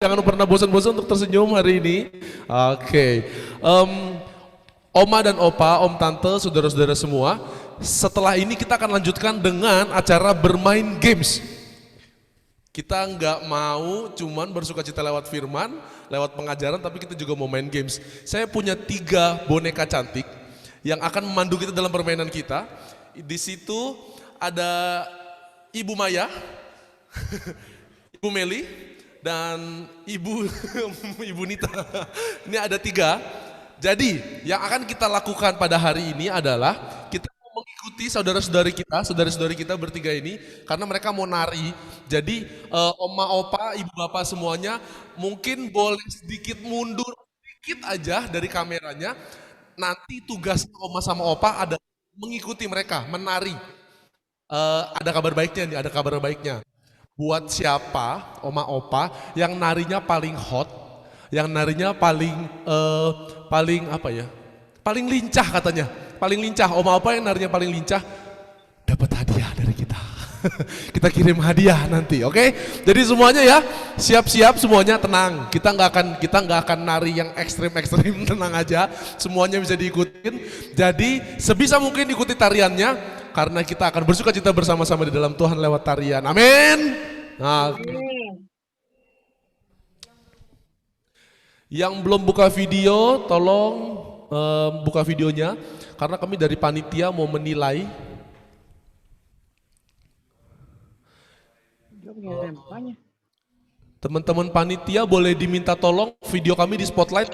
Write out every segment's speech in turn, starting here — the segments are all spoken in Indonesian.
Jangan pernah bosan-bosan untuk tersenyum hari ini. Oke. Oma dan opa, om tante, saudara-saudara semua. Setelah ini kita akan lanjutkan dengan acara bermain games. Kita nggak mau cuman bersukacita lewat firman, lewat pengajaran, tapi kita juga mau main games. Saya punya 3 boneka cantik yang akan memandu kita dalam permainan kita. Di situ ada Ibu Maya, Ibu Meli, dan Ibu Nita. Ini ada 3. Jadi yang akan kita lakukan pada hari ini adalah kita mau mengikuti saudara-saudari kita bertiga ini karena mereka mau nari. Jadi oma opa, ibu bapak semuanya mungkin boleh sedikit mundur sedikit aja dari kameranya. Nanti tugas oma sama opa ada mengikuti mereka menari. Ada kabar baiknya nih, ada kabar baiknya. Buat siapa, oma opa, yang narinya paling hot, yang narinya paling apa ya? Paling lincah katanya. Paling lincah, oma opa yang narinya paling lincah dapat hadiah dari kita. Kita kirim hadiah nanti, oke? Jadi semuanya ya, siap-siap semuanya, tenang. Kita nggak akan nari yang ekstrim, tenang aja. Semuanya bisa diikutin. Jadi sebisa mungkin ikuti tariannya. Karena kita akan bersukacita bersama-sama di dalam Tuhan lewat tarian. Amin. Nah, yang belum buka video, tolong buka videonya. Karena kami dari panitia mau menilai. Teman-teman panitia boleh diminta tolong video kami di spotlight.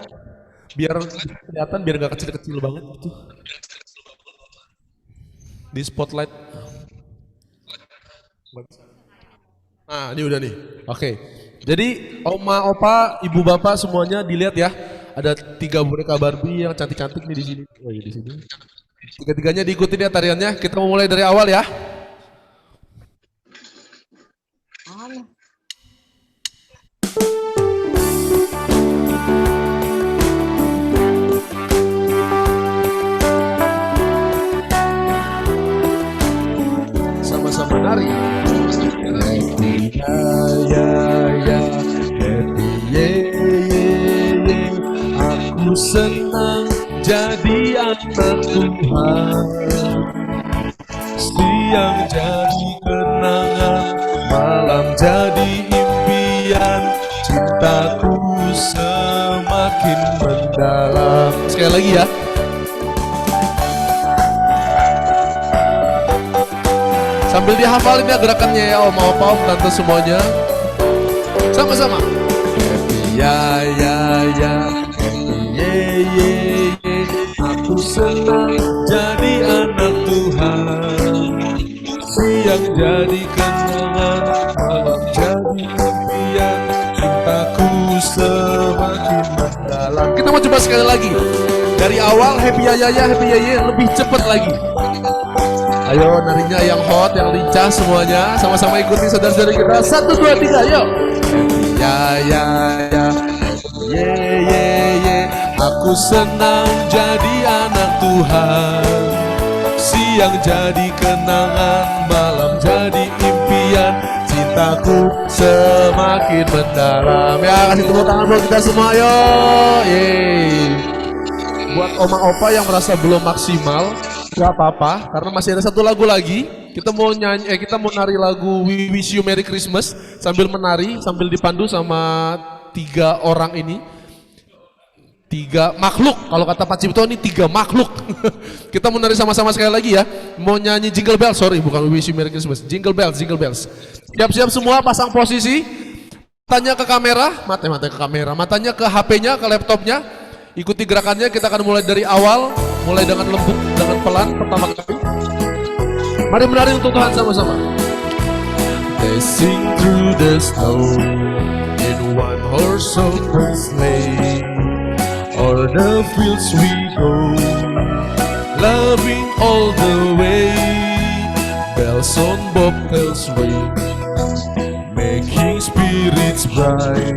Biar kelihatan, biar gak kecil-kecil banget gitu. Di spotlight. Nah, ini udah nih. Oke. Jadi oma, opa, ibu, bapak semuanya dilihat ya. Ada 3 boneka Barbie yang cantik-cantik nih di sini. Oh iya di sini. 3-tiganya diikutin ya tariannya. Kita mau mulai dari awal ya. Sama-sama nari. Aku senang jadi anak Tuhan. Siang jadi kenangan, malam jadi impian. Cintaku semakin mendalam. Sekali lagi ya. Sambil dihafalin ya gerakannya ya om, opa, om, tante semuanya. Sama-sama. Happy ya ya ya, happy ye ye ye. Aku senang jadi anak Tuhan. Siang jadi kenangan, malam jadi impian. Cintaku semakin mendalam. Kita mau coba sekali lagi. Dari awal happy ya ya ya, happy ya ye, lebih cepat lagi. Ayo narinya yang hot, yang lincah semuanya. Sama-sama ikuti saudara-saudara kita. 1, 2, 3, ayo. Ya, ya, ya. Ye, ye, ye. Aku senang jadi anak Tuhan. Siang jadi kenangan, malam jadi impian. Cintaku semakin mendalam. Ya, kasih tepuk tangan buat kita semua, ayo. Yeay. Buat oma opa yang merasa belum maksimal, gak apa-apa, karena masih ada 1 lagu lagi. Kita mau nari lagu We Wish You Merry Christmas sambil menari, sambil dipandu sama 3 orang ini. 3 makhluk, kalau kata Pak Cipto ini 3 makhluk. Kita mau nari sama-sama sekali lagi ya. Mau nyanyi Jingle Bells, sorry bukan We Wish You Merry Christmas. Jingle Bells, Jingle Bells. Siap-siap semua, pasang posisi. Matanya ke kamera, matanya ke kamera, matanya ke HP-nya, ke laptopnya. Ikuti gerakannya, kita akan mulai dari awal, mulai dengan lembut, dengan pelan pertama kali. Mari menari untuk Tuhan sama-sama. Dashing through the snow in one horse open sleigh, o'er the fields we go, loving all the way. Bells on bobtails ring, making spirits bright.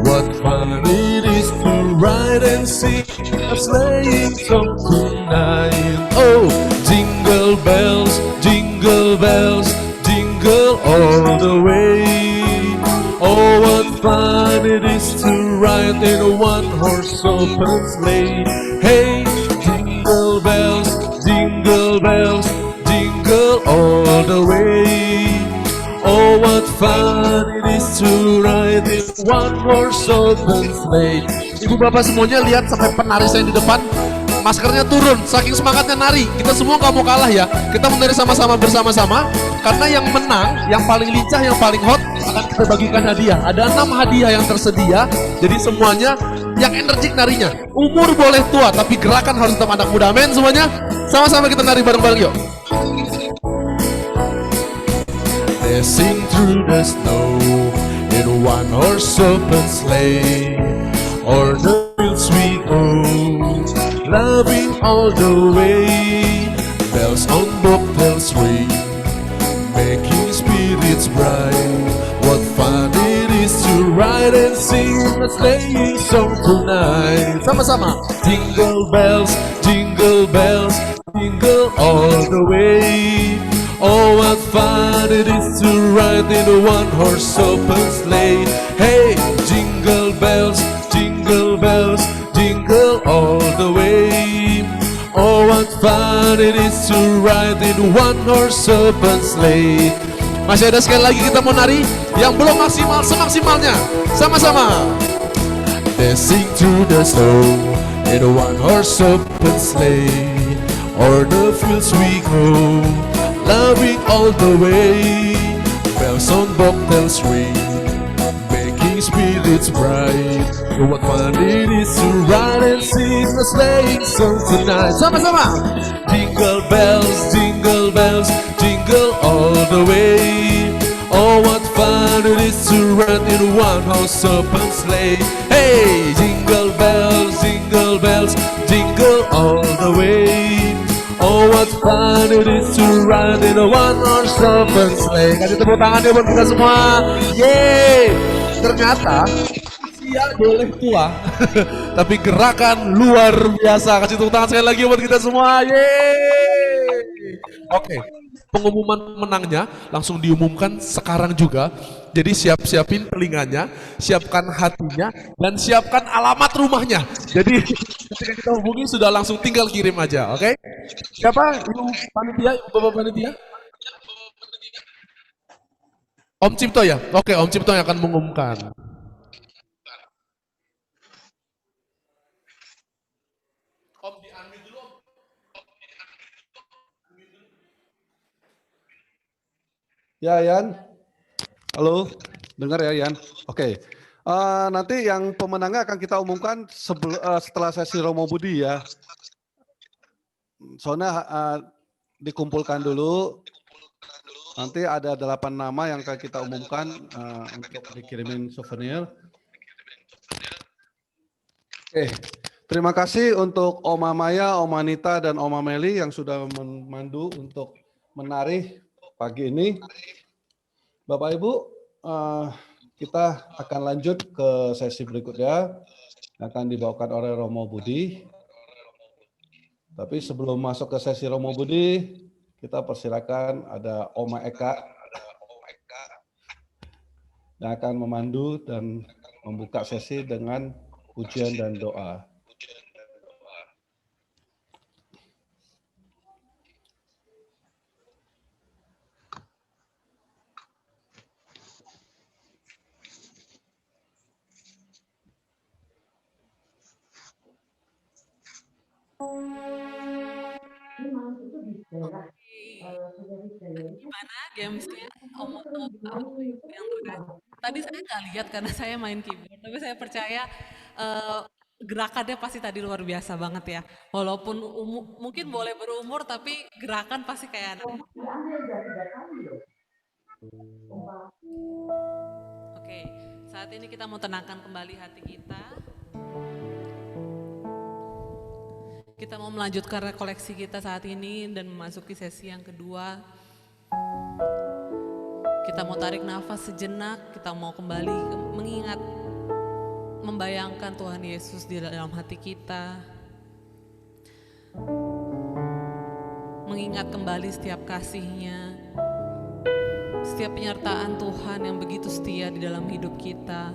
What fun it is to ride and sing a sleighing song tonight. Oh, jingle bells, jingle bells, jingle all the way. Oh, what fun it is to ride in a one-horse open sleigh. Hey, jingle bells, jingle bells, jingle all the way. Oh, what fun it is to ride in one-horse open sleigh. Ibu bapak semuanya lihat sampai penari saya di depan, maskernya turun, saking semangatnya nari. Kita semua gak mau kalah ya. Kita menari sama-sama bersama-sama. Karena yang menang, yang paling lincah, yang paling hot akan kita bagikan hadiah. Ada 6 hadiah yang tersedia. Jadi semuanya yang energik narinya. Umur boleh tua, tapi gerakan harus tetap anak muda. Amin semuanya. Sama-sama kita nari bareng-bareng yuk. Dashing through the snow in one horse open sleigh. O'er the fields we go, loving all the way. Bells on bobtails ring, making spirits bright. What fun it is to ride and sing a sleighing song tonight. Sama-sama. Jingle bells, jingle bells, jingle all the way. Oh, what fun it is to ride in a one-horse open sleigh. Hey, jingle bells, jingle bells, jingle all the way. Oh, what fun it is to ride in one-horse open sleigh. Masih ada sekali lagi kita mau nari yang belum maksimal, semaksimalnya. Sama-sama. Dashing through the snow in a one-horse open sleigh. O'er the fields we go, loving all the way. Bells on bobtails ring, making spirits bright. Oh, what fun it is to ride and sing a sleighing song tonight. Sama-sama. Jingle bells, jingle bells, jingle all the way. Oh, what fun it is to ride in one-horse open sleigh. Hey, jingle bells, jingle all the way. Oh, what fun it is to ride in a one-horse open sleigh. Kasih tepuk tangan ya buat kita semua. Yeay. Ternyata usia boleh tua, tapi gerakan luar biasa. Kasih tepuk tangan sekali lagi buat kita semua. Yeay. Oke, pengumuman menangnya langsung diumumkan sekarang juga. Jadi siapin telinganya, siapkan hatinya, dan siapkan alamat rumahnya. Jadi ketika kita hubungi sudah langsung tinggal kirim aja, oke? Siapa? Ibu panitia, ibu bapak panitia? Om Cipto ya? Oke, Om Cipto yang akan mengumumkan. Om diambil dulu. Ya, Yan. Halo, dengar ya, Yan. Oke. Nanti yang pemenangnya akan kita umumkan setelah sesi Romo Budi ya. Soalnya dikumpulkan dulu. Nanti ada 8 nama yang akan kita umumkan untuk dikirimin souvenir. Oke. Terima kasih untuk Oma Maya, Oma Nita, dan Oma Meli yang sudah memandu untuk menari pagi ini. Bapak Ibu, kita akan lanjut ke sesi berikutnya yang akan dibawakan oleh Romo Budi. Tapi sebelum masuk ke sesi Romo Budi, kita persilakan ada Oma Eka yang akan memandu dan membuka sesi dengan pujian dan doa. Gimana gamesnya yang udah tadi saya nggak lihat karena saya main keyboard, tapi saya percaya gerakannya pasti tadi luar biasa banget ya. Walaupun mungkin boleh berumur, tapi gerakan pasti kayak anak. Oke, saat ini kita mau tenangkan kembali hati kita. Kita mau melanjutkan rekoleksi kita saat ini dan memasuki sesi yang kedua. Kita mau tarik nafas sejenak, kita mau kembali mengingat, membayangkan Tuhan Yesus di dalam hati kita. Mengingat kembali setiap kasih-Nya, setiap penyertaan Tuhan yang begitu setia di dalam hidup kita.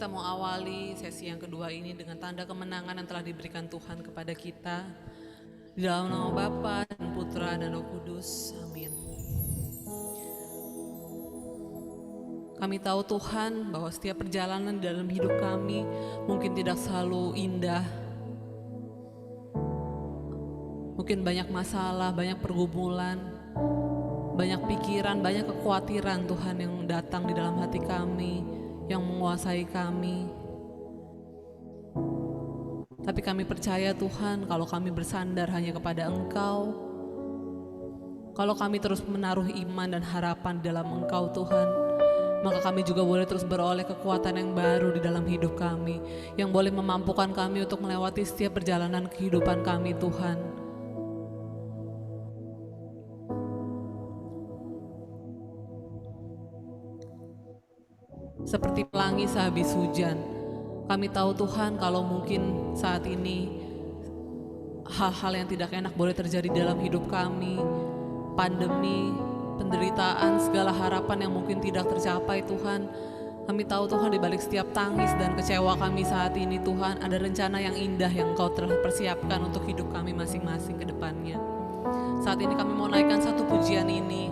Kita mau awali sesi yang kedua ini dengan tanda kemenangan yang telah diberikan Tuhan kepada kita. Di dalam nama Bapa dan Putra dan Roh Kudus. Amin. Kami tahu Tuhan bahwa setiap perjalanan di dalam hidup kami mungkin tidak selalu indah. Mungkin banyak masalah, banyak pergumulan, banyak pikiran, banyak kekhawatiran Tuhan yang datang di dalam hati kami, yang menguasai kami. Tapi kami percaya Tuhan, kalau kami bersandar hanya kepada Engkau, kalau kami terus menaruh iman dan harapan di dalam Engkau Tuhan, maka kami juga boleh terus beroleh kekuatan yang baru di dalam hidup kami, yang boleh memampukan kami untuk melewati setiap perjalanan kehidupan kami Tuhan. Seperti pelangi sehabis hujan, kami tahu Tuhan kalau mungkin saat ini hal-hal yang tidak enak boleh terjadi dalam hidup kami, pandemi, penderitaan, segala harapan yang mungkin tidak tercapai Tuhan. Kami tahu Tuhan di balik setiap tangis dan kecewa kami saat ini Tuhan, ada rencana yang indah yang Engkau telah persiapkan untuk hidup kami masing-masing ke depannya. Saat ini kami mau naikkan satu pujian ini.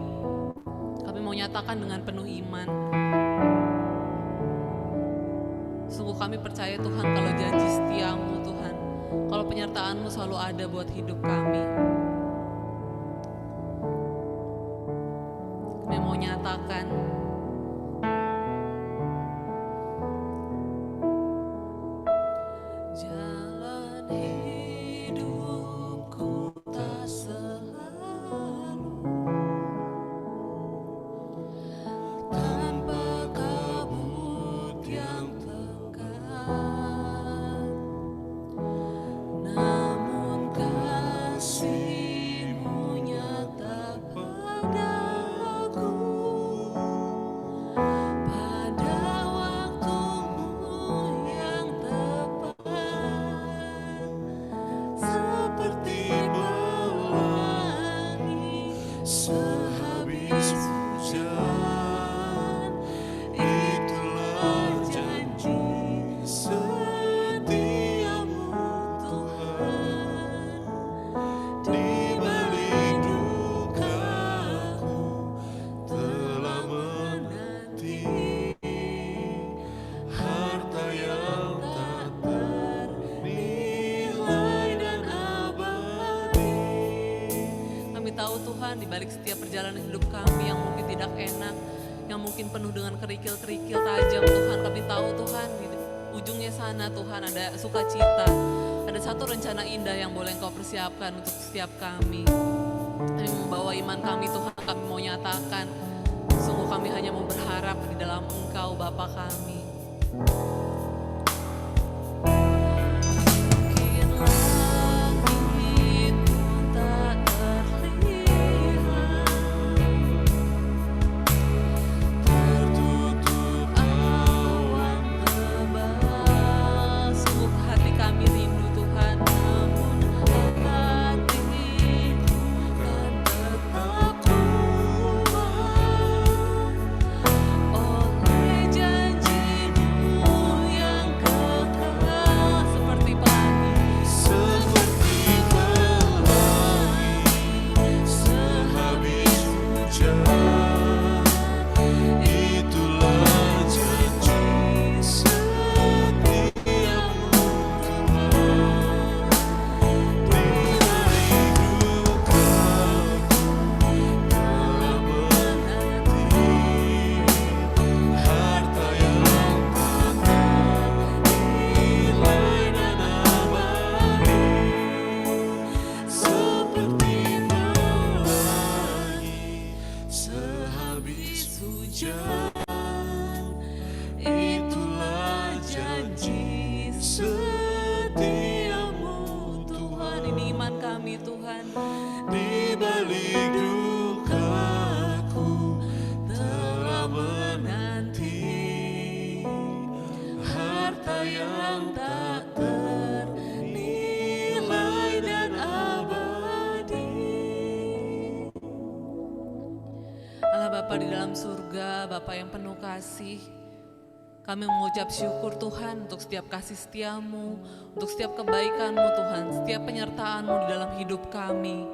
Kami mau nyatakan dengan penuh iman. Sungguh kami percaya Tuhan kalau janji setiamu Tuhan, kalau penyertaanmu selalu ada buat hidup kami. Kami mau nyatakan jalan hidupku tak selalu tanpa kabut yang namun kasih-Mu nyata padaku pada waktu-Mu yang tepat, seperti pelangi sehabis hujan. Itulah janji setiamu Tuhan, di balik dukaku telah menanti harta yang tak ternilai dan abadi. Kami tahu Tuhan di balik setiap perjalanan hidup kami yang mungkin tidak enak, yang mungkin penuh dengan kerikil-kerikil tajam Tuhan, kami tahu Tuhan di ujungnya sana Tuhan ada sukacita, ada satu rencana indah yang boleh Engkau persiapkan untuk setiap kami. Kami membawa iman kami Tuhan, kami mau nyatakan, sungguh kami hanya mau berharap di dalam Engkau Bapa kami. Mungkin langit tak terlihat, tertutup awan tebal. Sungguh hati kami rindu Tuhan, namun hatiku kan tetap kuat oleh janji-Mu yang kekal, seperti pelangi sehabis hujan. Itulah janji setiamu Tuhan, di balik dukaku telah menanti harta yang tak ternilai dan abadi, seperti pelangi sehabis hujan. Itulah janji setiamu Tuhan. Ini iman kami Tuhan, di balik dukaku telah menanti harta yang tak ternilai dan abadi. Allah Bapa di dalam surga, Bapa yang penuh kasih, Kami mengucap syukur Tuhan untuk setiap kasih setiamu, untuk setiap kebaikanmu Tuhan, setiap penyertaanmu di dalam hidup kami.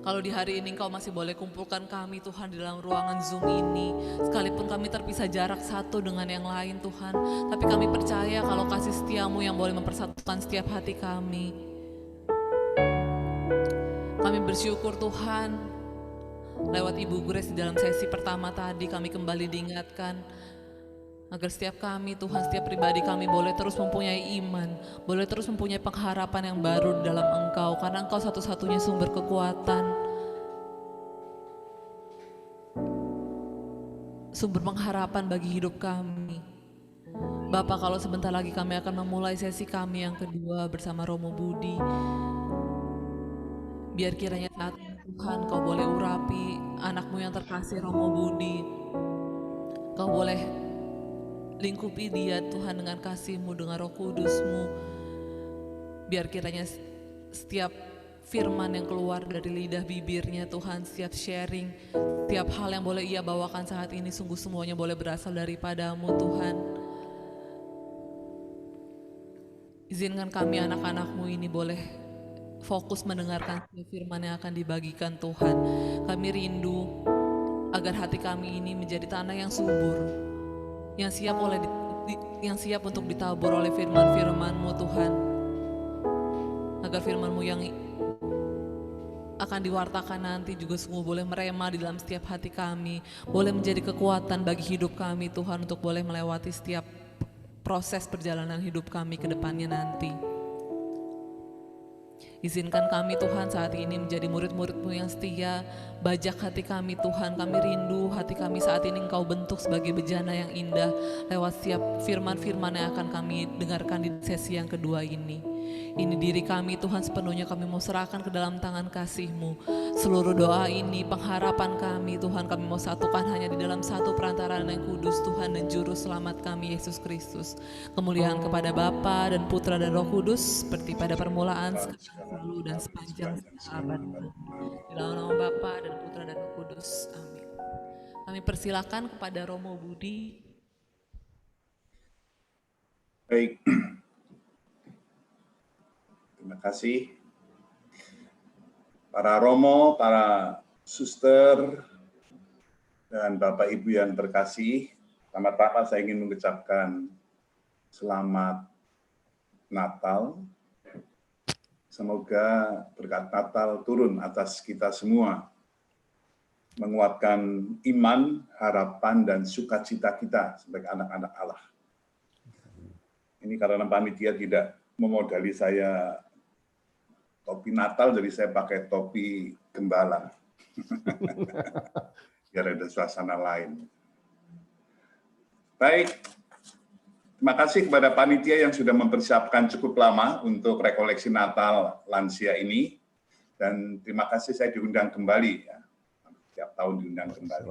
Kalau di hari ini Engkau masih boleh kumpulkan kami Tuhan di dalam ruangan Zoom ini, sekalipun kami terpisah jarak satu dengan yang lain Tuhan, tapi kami percaya kalau kasih setiamu yang boleh mempersatukan setiap hati kami. Kami bersyukur Tuhan, lewat Ibu Grace di dalam sesi pertama tadi kami kembali diingatkan agar setiap kami Tuhan, setiap pribadi kami boleh terus mempunyai iman, boleh terus mempunyai pengharapan yang baru di dalam Engkau, karena Engkau satu-satunya sumber kekuatan, sumber pengharapan bagi hidup kami. Bapak, kalau sebentar lagi kami akan memulai sesi kami yang kedua bersama Romo Budi, biar kiranya saat ini Tuhan Kau boleh urapi anakmu yang terkasih Romo Budi. Kau boleh lingkupi dia Tuhan dengan kasih-Mu, dengan Roh Kudus-Mu. Biar kiranya setiap firman yang keluar dari lidah bibirnya Tuhan, setiap sharing, setiap hal yang boleh ia bawakan saat ini sungguh semuanya boleh berasal daripada-Mu Tuhan. Izinkan kami anak-anak-Mu ini boleh fokus mendengarkan firman yang akan dibagikan Tuhan. Kami rindu agar hati kami ini menjadi tanah yang subur, yang siap untuk ditabur oleh firman-firman-Mu Tuhan. Agar firman-Mu yang akan diwartakan nanti juga sungguh boleh merema di dalam setiap hati kami, boleh menjadi kekuatan bagi hidup kami Tuhan, untuk boleh melewati setiap proses perjalanan hidup kami ke depannya nanti. Izinkan kami Tuhan saat ini menjadi murid-murid-Mu yang setia. Bajak hati kami Tuhan, kami rindu hati kami saat ini Engkau bentuk sebagai bejana yang indah lewat setiap firman-firman yang akan kami dengarkan di sesi yang kedua ini. Ini diri kami Tuhan sepenuhnya kami mau serahkan ke dalam tangan kasih-Mu. Seluruh doa ini, pengharapan kami Tuhan, kami mau satukan hanya di dalam satu perantaraan yang kudus Tuhan dan Juru Selamat kami Yesus Kristus. Kemuliaan kepada Bapa dan Putra dan Roh Kudus seperti pada permulaan, sekarang, selalu dan sepanjang abad. Di dalam nama Bapa dan Putra dan Roh Kudus. Amin. Kami persilakan kepada Romo Budi. Baik. Terima kasih. Para Romo, para suster, dan Bapak Ibu yang terkasih, pertama-tama saya ingin mengucapkan selamat Natal. Semoga berkat Natal turun atas kita semua, menguatkan iman, harapan, dan sukacita kita sebagai anak-anak Allah. Ini karena panitia tidak memodali saya topi Natal, jadi saya pakai topi gembala. Biar ada suasana lain. Baik, terima kasih kepada panitia yang sudah mempersiapkan cukup lama untuk rekoleksi Natal lansia ini. Dan terima kasih saya diundang kembali. Ya. Setiap tahun diundang kembali.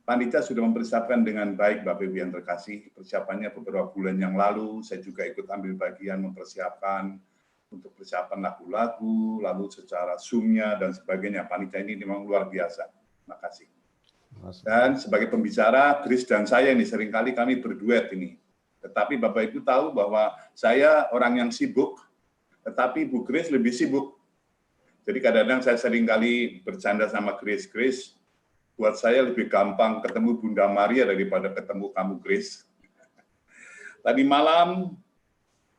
Panitia sudah mempersiapkan dengan baik, Bapak Ibu yang terkasih. Persiapannya beberapa bulan yang lalu, saya juga ikut ambil bagian mempersiapkan untuk persiapan lagu-lagu, lalu secara Zoom-nya dan sebagainya. Panitia ini memang luar biasa. Terima kasih. Dan sebagai pembicara, Grace dan saya ini seringkali kami berduet ini. Tetapi Bapak Ibu tahu bahwa saya orang yang sibuk, tetapi Bu Grace lebih sibuk. Jadi kadang-kadang saya seringkali bercanda sama Grace, buat saya lebih gampang ketemu Bunda Maria daripada ketemu kamu, Grace. Tadi malam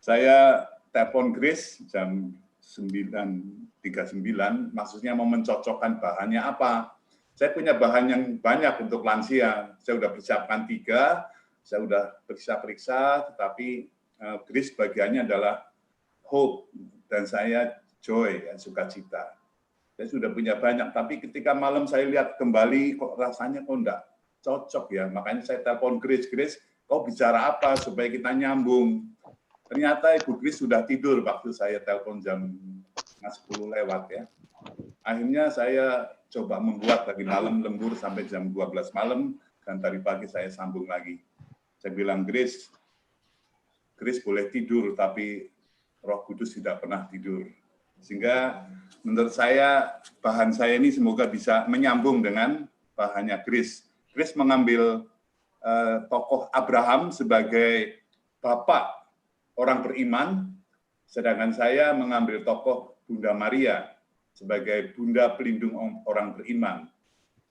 saya telepon Grace jam 9.39, maksudnya mau mencocokkan bahannya apa. Saya punya bahan yang banyak untuk lansia. Saya sudah persiapkan 3, saya sudah periksa-periksa, tetapi Grace bagiannya adalah hope, dan saya joy, ya, sukacita. Saya sudah punya banyak, tapi ketika malam saya lihat kembali, kok rasanya kok enggak cocok ya. Makanya saya telepon Grace, kau bicara apa supaya kita nyambung. Ternyata Ibu Grace sudah tidur waktu saya telepon jam 10 lewat ya. Akhirnya saya coba membuat tadi malam lembur sampai jam 12 malam, dan tadi pagi saya sambung lagi. Saya bilang, Grace boleh tidur, tapi Roh Kudus tidak pernah tidur. Sehingga menurut saya bahan saya ini semoga bisa menyambung dengan bahannya Grace. Grace mengambil tokoh Abraham sebagai bapak orang beriman, sedangkan saya mengambil tokoh Bunda Maria sebagai bunda pelindung orang beriman.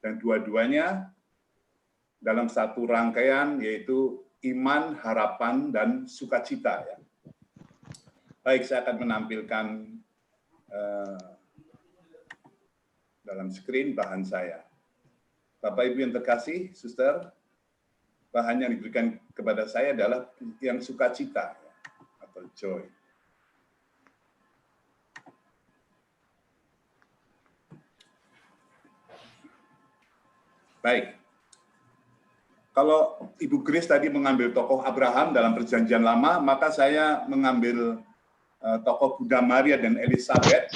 Dan dua-duanya dalam satu rangkaian, yaitu iman, harapan, dan sukacita. Ya. Baik, saya akan menampilkan dalam screen bahan saya. Bapak Ibu yang terkasih, Suster, bahan yang diberikan kepada saya adalah yang sukacita atau joy. Baik. Kalau Ibu Grace tadi mengambil tokoh Abraham dalam Perjanjian Lama, maka saya mengambil tokoh Bunda Maria dan Elizabeth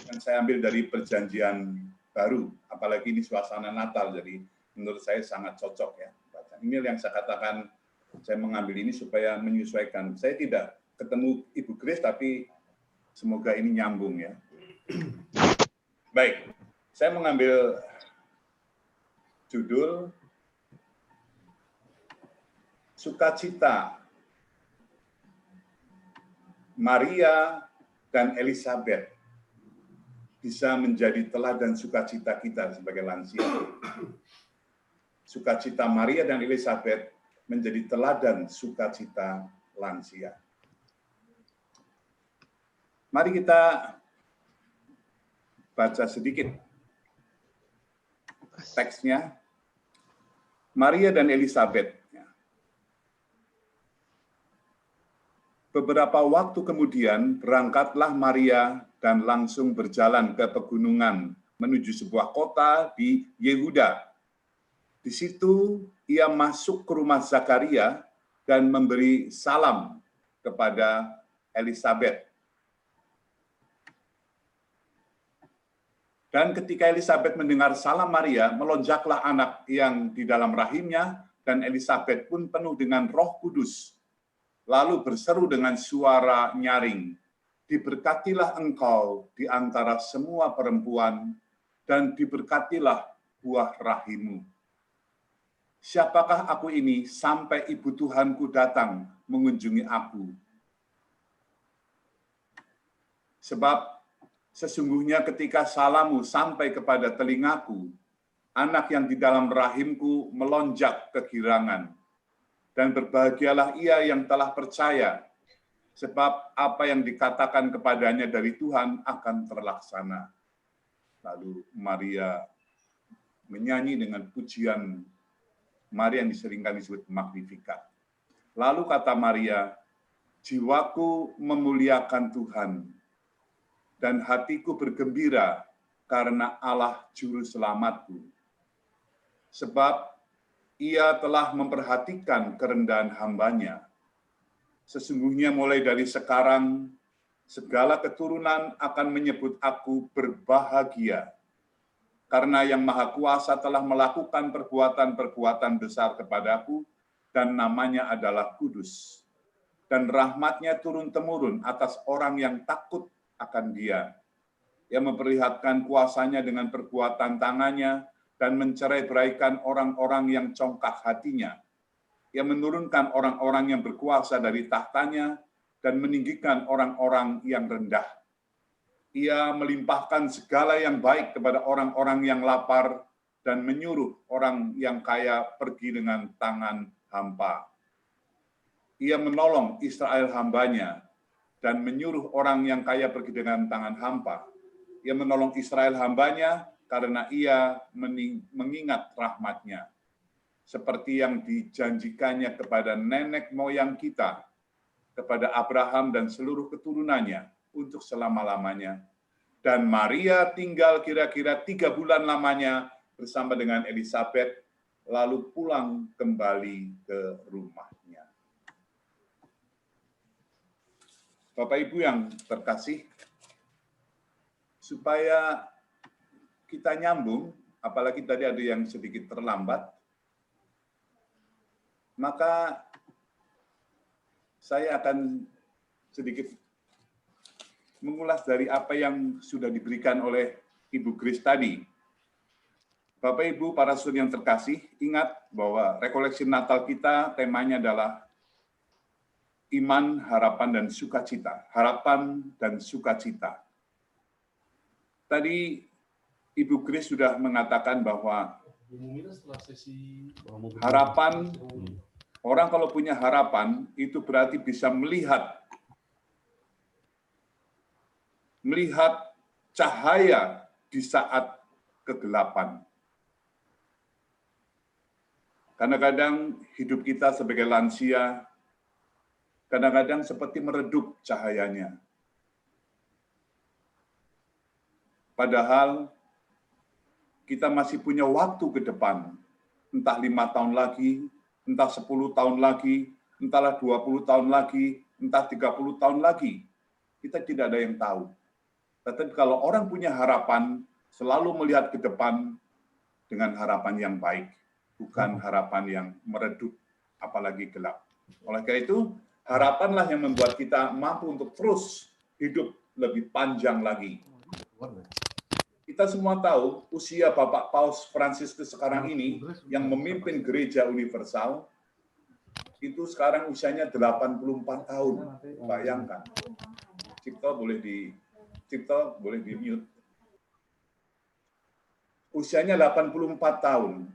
yang saya ambil dari Perjanjian Baru. Apalagi ini suasana Natal, jadi menurut saya sangat cocok ya. Ini yang saya katakan, saya mengambil ini supaya menyesuaikan. Saya tidak ketemu Ibu Grace, tapi semoga ini nyambung ya. Baik, saya mengambil judul Sukacita Maria dan Elizabeth bisa menjadi teladan sukacita kita sebagai lansia. Sukacita Maria dan Elizabeth menjadi teladan sukacita lansia. Mari kita baca sedikit teksnya. Maria dan Elizabeth. Beberapa waktu kemudian berangkatlah Maria dan langsung berjalan ke pegunungan menuju sebuah kota di Yehuda. Di situ ia masuk ke rumah Zakaria dan memberi salam kepada Elizabeth. Dan ketika Elizabeth mendengar salam Maria, melonjaklah anak yang di dalam rahimnya, dan Elizabeth pun penuh dengan Roh Kudus. Lalu berseru dengan suara nyaring, "Diberkatilah engkau di antara semua perempuan, dan diberkatilah buah rahimmu. Siapakah aku ini sampai ibu Tuhanku datang mengunjungi aku? Sebab sesungguhnya ketika salammu sampai kepada telingaku, anak yang di dalam rahimku melonjak kegirangan. Dan berbahagialah ia yang telah percaya, sebab apa yang dikatakan kepadanya dari Tuhan akan terlaksana." Lalu Maria menyanyi dengan pujian Maria yang diseringkan disebut Magnificat. Lalu kata Maria, "Jiwaku memuliakan Tuhan, dan hatiku bergembira karena Allah Juru Selamatku. Sebab Ia telah memperhatikan kerendahan hamba-Nya. Sesungguhnya mulai dari sekarang, segala keturunan akan menyebut aku berbahagia, karena Yang Maha Kuasa telah melakukan perbuatan-perbuatan besar kepadaku, dan namanya adalah kudus. Dan rahmat-Nya turun-temurun atas orang yang takut akan Dia. Ia memperlihatkan kuasa-Nya dengan perbuatan tangan-Nya, dan mencerai-beraikan orang-orang yang congkak hatinya. Ia menurunkan orang-orang yang berkuasa dari tahtanya, dan meninggikan orang-orang yang rendah. Ia melimpahkan segala yang baik kepada orang-orang yang lapar, dan menyuruh orang yang kaya pergi dengan tangan hampa. Ia menolong Israel hamba-Nya, dan menyuruh orang yang kaya pergi dengan tangan hampa. Ia menolong Israel hamba-Nya, karena Ia mengingat rahmat-Nya, seperti yang dijanjikannya kepada nenek moyang kita, kepada Abraham dan seluruh keturunannya untuk selama-lamanya. Dan Maria tinggal kira-kira 3 bulan lamanya bersama dengan Elizabeth, lalu pulang kembali ke rumahnya. Bapak Ibu yang terkasih, supaya kita nyambung, apalagi tadi ada yang sedikit terlambat, maka saya akan sedikit mengulas dari apa yang sudah diberikan oleh Ibu Grace tadi. Bapak Ibu, para saudara yang terkasih, ingat bahwa rekoleksi Natal kita temanya adalah iman, harapan, dan sukacita. Harapan dan sukacita. Tadi Ibu Grace sudah mengatakan bahwa harapan, orang kalau punya harapan, itu berarti bisa melihat cahaya di saat kegelapan. Kadang-kadang hidup kita sebagai lansia, kadang-kadang seperti meredup cahayanya. Padahal kita masih punya waktu ke depan, entah 5 tahun lagi, entah 10 tahun lagi, entahlah 20 tahun lagi, entah 30 tahun lagi. Kita tidak ada yang tahu. Tetapi kalau orang punya harapan, selalu melihat ke depan dengan harapan yang baik, bukan harapan yang meredup, apalagi gelap. Oleh karena itu, harapanlah yang membuat kita mampu untuk terus hidup lebih panjang lagi. Kita semua tahu usia Bapak Paus Fransiskus sekarang ini yang memimpin Gereja Universal itu sekarang usianya 84 tahun. Bayangkan. Cipto boleh di mute. Usianya 84 tahun.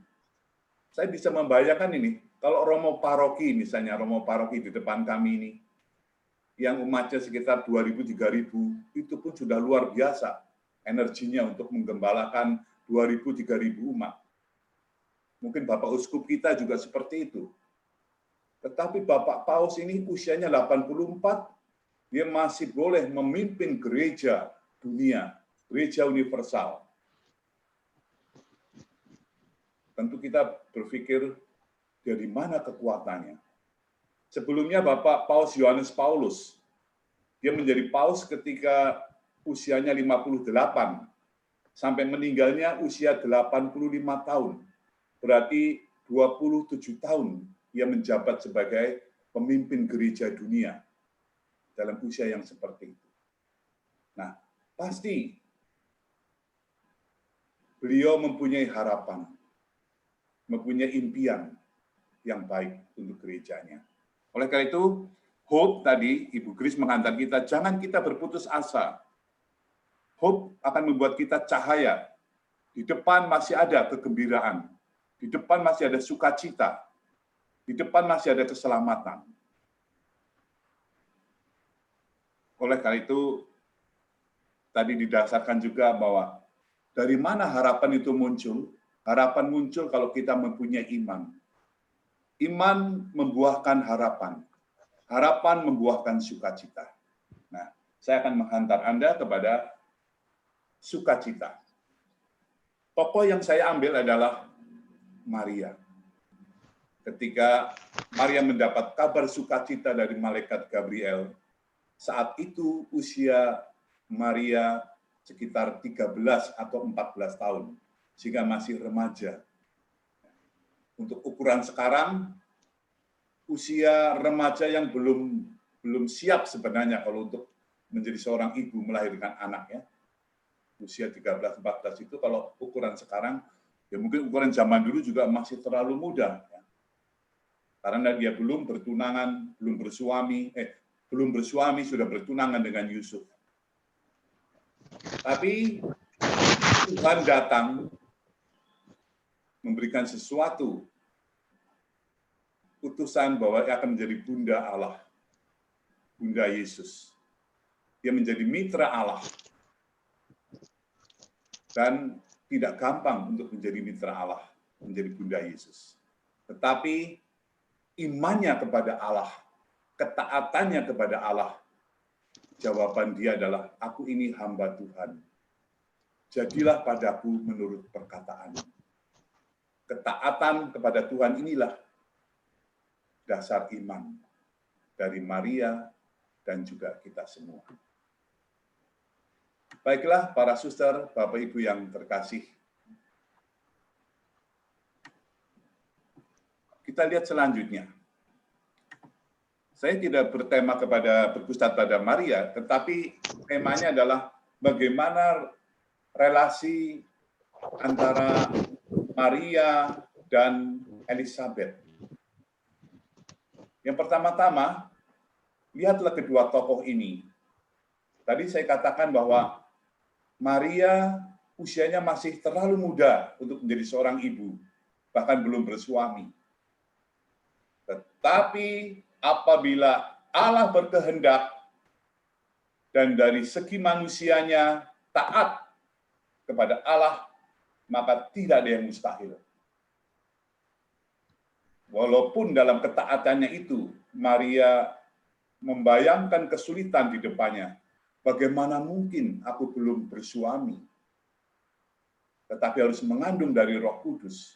Saya bisa membayangkan ini, kalau Romo Paroki misalnya, Romo Paroki di depan kami ini, yang umatnya sekitar 2.000-3.000, itu pun sudah luar biasa energinya untuk menggembalakan 2.000-3.000 umat. Mungkin Bapak Uskup kita juga seperti itu. Tetapi Bapak Paus ini usianya 84, dia masih boleh memimpin gereja dunia, gereja universal. Tentu kita berpikir dari mana kekuatannya. Sebelumnya Bapak Paus Yohanes Paulus, dia menjadi paus ketika usianya 58, sampai meninggalnya usia 85 tahun. Berarti 27 tahun ia menjabat sebagai pemimpin gereja dunia dalam usia yang seperti itu. Nah, pasti beliau mempunyai harapan, mempunyai impian yang baik untuk gerejanya. Oleh karena itu, hope tadi, Ibu Grace menghantar kita, jangan kita berputus asa. Hope akan membuat kita cahaya. Di depan masih ada kegembiraan. Di depan masih ada sukacita. Di depan masih ada keselamatan. Oleh karena itu, tadi didasarkan juga bahwa dari mana harapan itu muncul? Harapan muncul kalau kita mempunyai iman. Iman membuahkan harapan. Harapan membuahkan sukacita. Nah, saya akan menghantar Anda kepada sukacita. Tokoh yang saya ambil adalah Maria. Ketika Maria mendapat kabar sukacita dari malaikat Gabriel, saat itu usia Maria sekitar 13 atau 14 tahun, sehingga masih remaja. Untuk ukuran sekarang, usia remaja yang belum siap sebenarnya kalau untuk menjadi seorang ibu melahirkan anak ya. Usia 13-14 itu kalau ukuran sekarang, ya mungkin ukuran zaman dulu juga masih terlalu muda. Ya. Karena dia belum bertunangan, belum bersuami, sudah bertunangan dengan Yusuf. Tapi Tuhan datang memberikan sesuatu, utusan bahwa ia akan menjadi bunda Allah, bunda Yesus. Dia menjadi mitra Allah. Dan tidak gampang untuk menjadi mitra Allah, menjadi bunda Yesus. Tetapi imannya kepada Allah, ketaatannya kepada Allah, jawaban dia adalah, aku ini hamba Tuhan. Jadilah padaku menurut perkataan. Ketaatan kepada Tuhan inilah dasar iman dari Maria dan juga kita semua. Baiklah para suster, Bapak Ibu yang terkasih. Kita lihat selanjutnya. Saya tidak berpusat pada Maria, tetapi temanya adalah bagaimana relasi antara Maria dan Elizabeth. Yang pertama-tama, lihatlah kedua tokoh ini. Tadi saya katakan bahwa Maria usianya masih terlalu muda untuk menjadi seorang ibu, bahkan belum bersuami. Tetapi apabila Allah berkehendak dan dari segi manusianya taat kepada Allah, maka tidak ada yang mustahil. Walaupun dalam ketaatannya itu, Maria membayangkan kesulitan di depannya. Bagaimana mungkin aku belum bersuami? Tetapi harus mengandung dari Roh Kudus.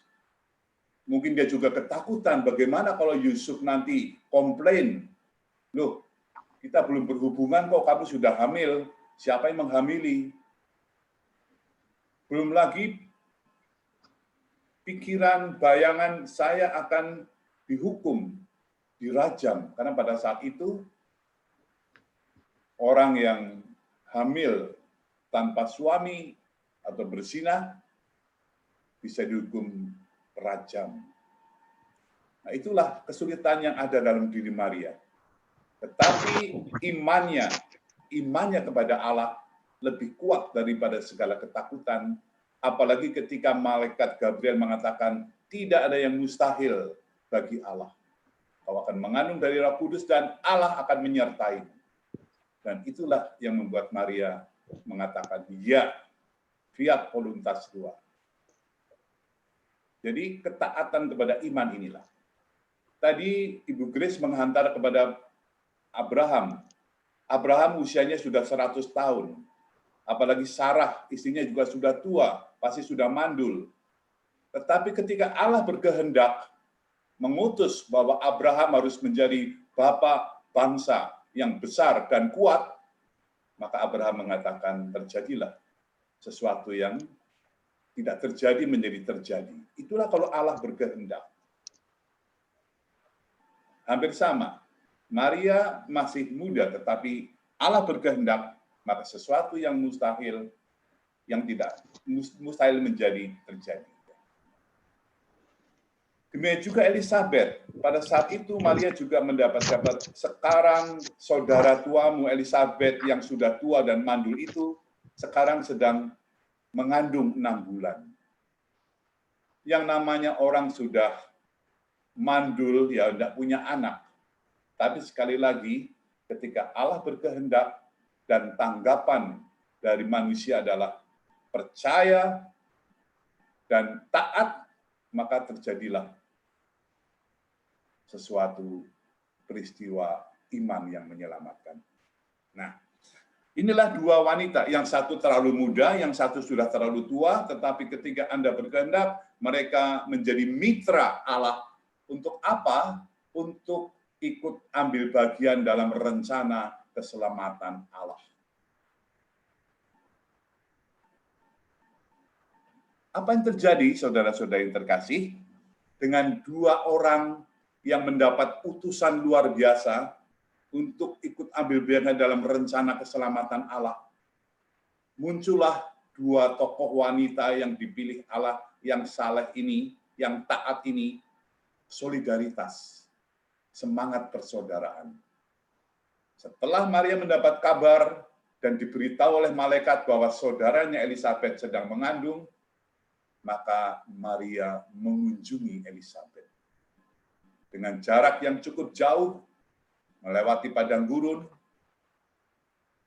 Mungkin dia juga ketakutan, bagaimana kalau Yusuf nanti komplain, loh, kita belum berhubungan kok, kamu sudah hamil, siapa yang menghamili? Belum lagi pikiran, bayangan saya akan dihukum, dirajam. Karena pada saat itu, orang yang hamil tanpa suami atau berzina bisa dihukum rajam. Nah, itulah kesulitan yang ada dalam diri Maria. Tetapi imannya kepada Allah lebih kuat daripada segala ketakutan. Apalagi ketika malaikat Gabriel mengatakan, tidak ada yang mustahil bagi Allah. Kau akan mengandung dari Roh Kudus dan Allah akan menyertai. Dan itulah yang membuat Maria mengatakan, ya, fiat voluntas tua. Jadi ketaatan kepada iman inilah. Tadi Ibu Grace menghantar kepada Abraham. Abraham usianya sudah 100 tahun. Apalagi Sarah, istrinya juga sudah tua, pasti sudah mandul. Tetapi ketika Allah berkehendak mengutus bahwa Abraham harus menjadi bapa bangsa yang besar dan kuat, maka Abraham mengatakan terjadilah sesuatu yang tidak terjadi menjadi terjadi. Itulah kalau Allah berkehendak. Hampir sama. Maria masih muda, tetapi Allah berkehendak, maka sesuatu yang mustahil, yang tidak mustahil menjadi terjadi. Demikian juga Elizabeth. Pada saat itu Maria juga mendapat kabar, sekarang saudara tuamu Elizabeth yang sudah tua dan mandul itu sekarang sedang mengandung 6 bulan. Yang namanya orang sudah mandul, ya tidak punya anak. Tapi sekali lagi, ketika Allah berkehendak dan tanggapan dari manusia adalah percaya dan taat, maka terjadilah sesuatu peristiwa iman yang menyelamatkan. Nah, inilah dua wanita, yang satu terlalu muda, yang satu sudah terlalu tua, tetapi ketika Anda berkehendak, mereka menjadi mitra Allah. Untuk apa? Untuk ikut ambil bagian dalam rencana keselamatan Allah. Apa yang terjadi, saudara-saudari yang terkasih, dengan dua orang yang mendapat utusan luar biasa untuk ikut ambil bagian dalam rencana keselamatan Allah? Muncullah dua tokoh wanita yang dipilih Allah, yang saleh ini, yang taat ini, solidaritas, semangat persaudaraan. Setelah Maria mendapat kabar dan diberitahu oleh malaikat bahwa saudaranya Elizabeth sedang mengandung, maka Maria mengunjungi Elizabeth. Dengan jarak yang cukup jauh, melewati padang gurun,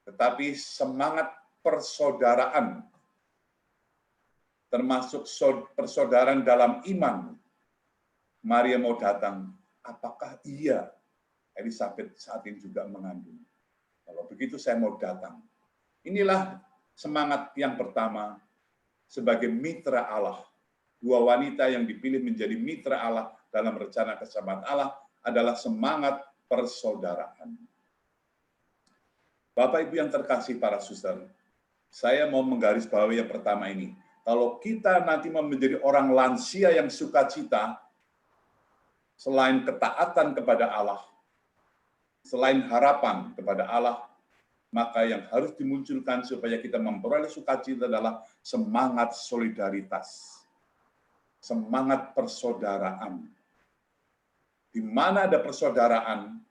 tetapi semangat persaudaraan, termasuk persaudaraan dalam iman, Maria mau datang, apakah iya Elizabeth saat ini juga mengandung? Kalau begitu saya mau datang. Inilah semangat yang pertama sebagai mitra Allah. Dua wanita yang dipilih menjadi mitra Allah dalam rencana keselamatan Allah adalah semangat persaudaraan. Bapak Ibu yang terkasih para suster, saya mau menggarisbawahi yang pertama ini. Kalau kita nanti mau menjadi orang lansia yang sukacita, selain ketaatan kepada Allah, selain harapan kepada Allah, maka yang harus dimunculkan supaya kita memperoleh sukacita adalah semangat solidaritas. semangat persaudaraan. Di mana ada persaudaraan,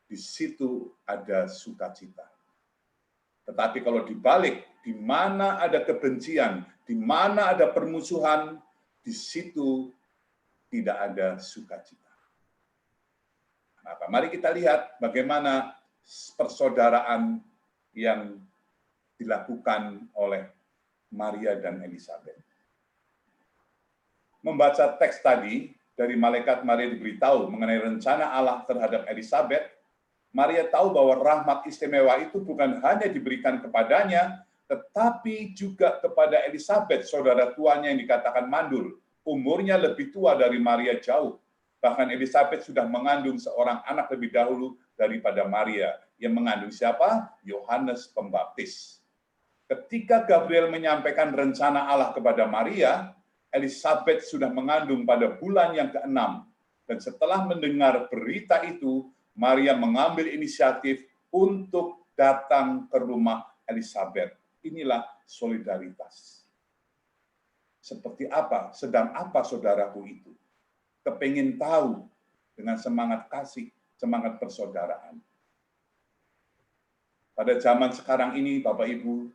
di situ ada sukacita. Tetapi kalau dibalik, di mana ada kebencian, di mana ada permusuhan, di situ tidak ada sukacita. Maka mari kita lihat bagaimana persaudaraan yang dilakukan oleh Maria dan Elizabeth. Membaca teks tadi, dari malaikat Maria diberitahu mengenai rencana Allah terhadap Elizabeth, Maria tahu bahwa rahmat istimewa itu bukan hanya diberikan kepadanya, tetapi juga kepada Elizabeth, saudara tuanya yang dikatakan mandul. Umurnya lebih tua dari Maria jauh. Bahkan Elizabeth sudah mengandung seorang anak lebih dahulu daripada Maria. Yang mengandung siapa? Yohanes Pembaptis. Ketika Gabriel menyampaikan rencana Allah kepada Maria, Elizabeth sudah mengandung pada bulan yang ke-6. Dan setelah mendengar berita itu, Maria mengambil inisiatif untuk datang ke rumah Elizabeth. Inilah solidaritas. Seperti apa, sedang apa saudaraku itu? Kepingin tahu dengan semangat kasih, semangat persaudaraan. Pada zaman sekarang ini, Bapak Ibu,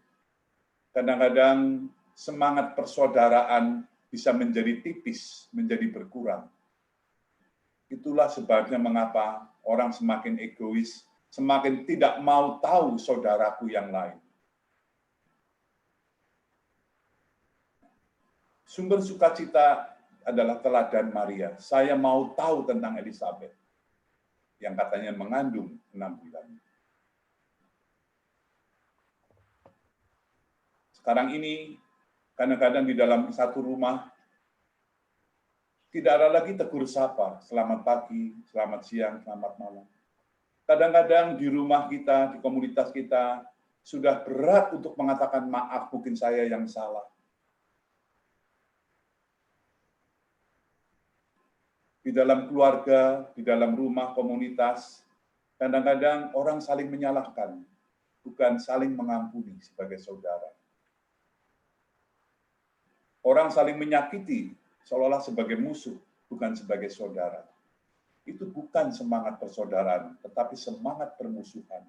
kadang-kadang semangat persaudaraan bisa menjadi tipis, menjadi berkurang. Itulah sebabnya mengapa orang semakin egois, semakin tidak mau tahu saudaraku yang lain. Sumber sukacita adalah teladan Maria. Saya mau tahu tentang Elizabeth, yang katanya mengandung 6 bulan. Sekarang ini, kadang-kadang di dalam satu rumah, tidak ada lagi tegur sapa, selamat pagi, selamat siang, selamat malam. Kadang-kadang di rumah kita, di komunitas kita, sudah berat untuk mengatakan maaf, mungkin saya yang salah. Di dalam keluarga, di dalam rumah, komunitas, kadang-kadang orang saling menyalahkan, bukan saling mengampuni sebagai saudara. Orang saling menyakiti, seolah-olah sebagai musuh, bukan sebagai saudara. Itu bukan semangat persaudaraan, tetapi semangat permusuhan.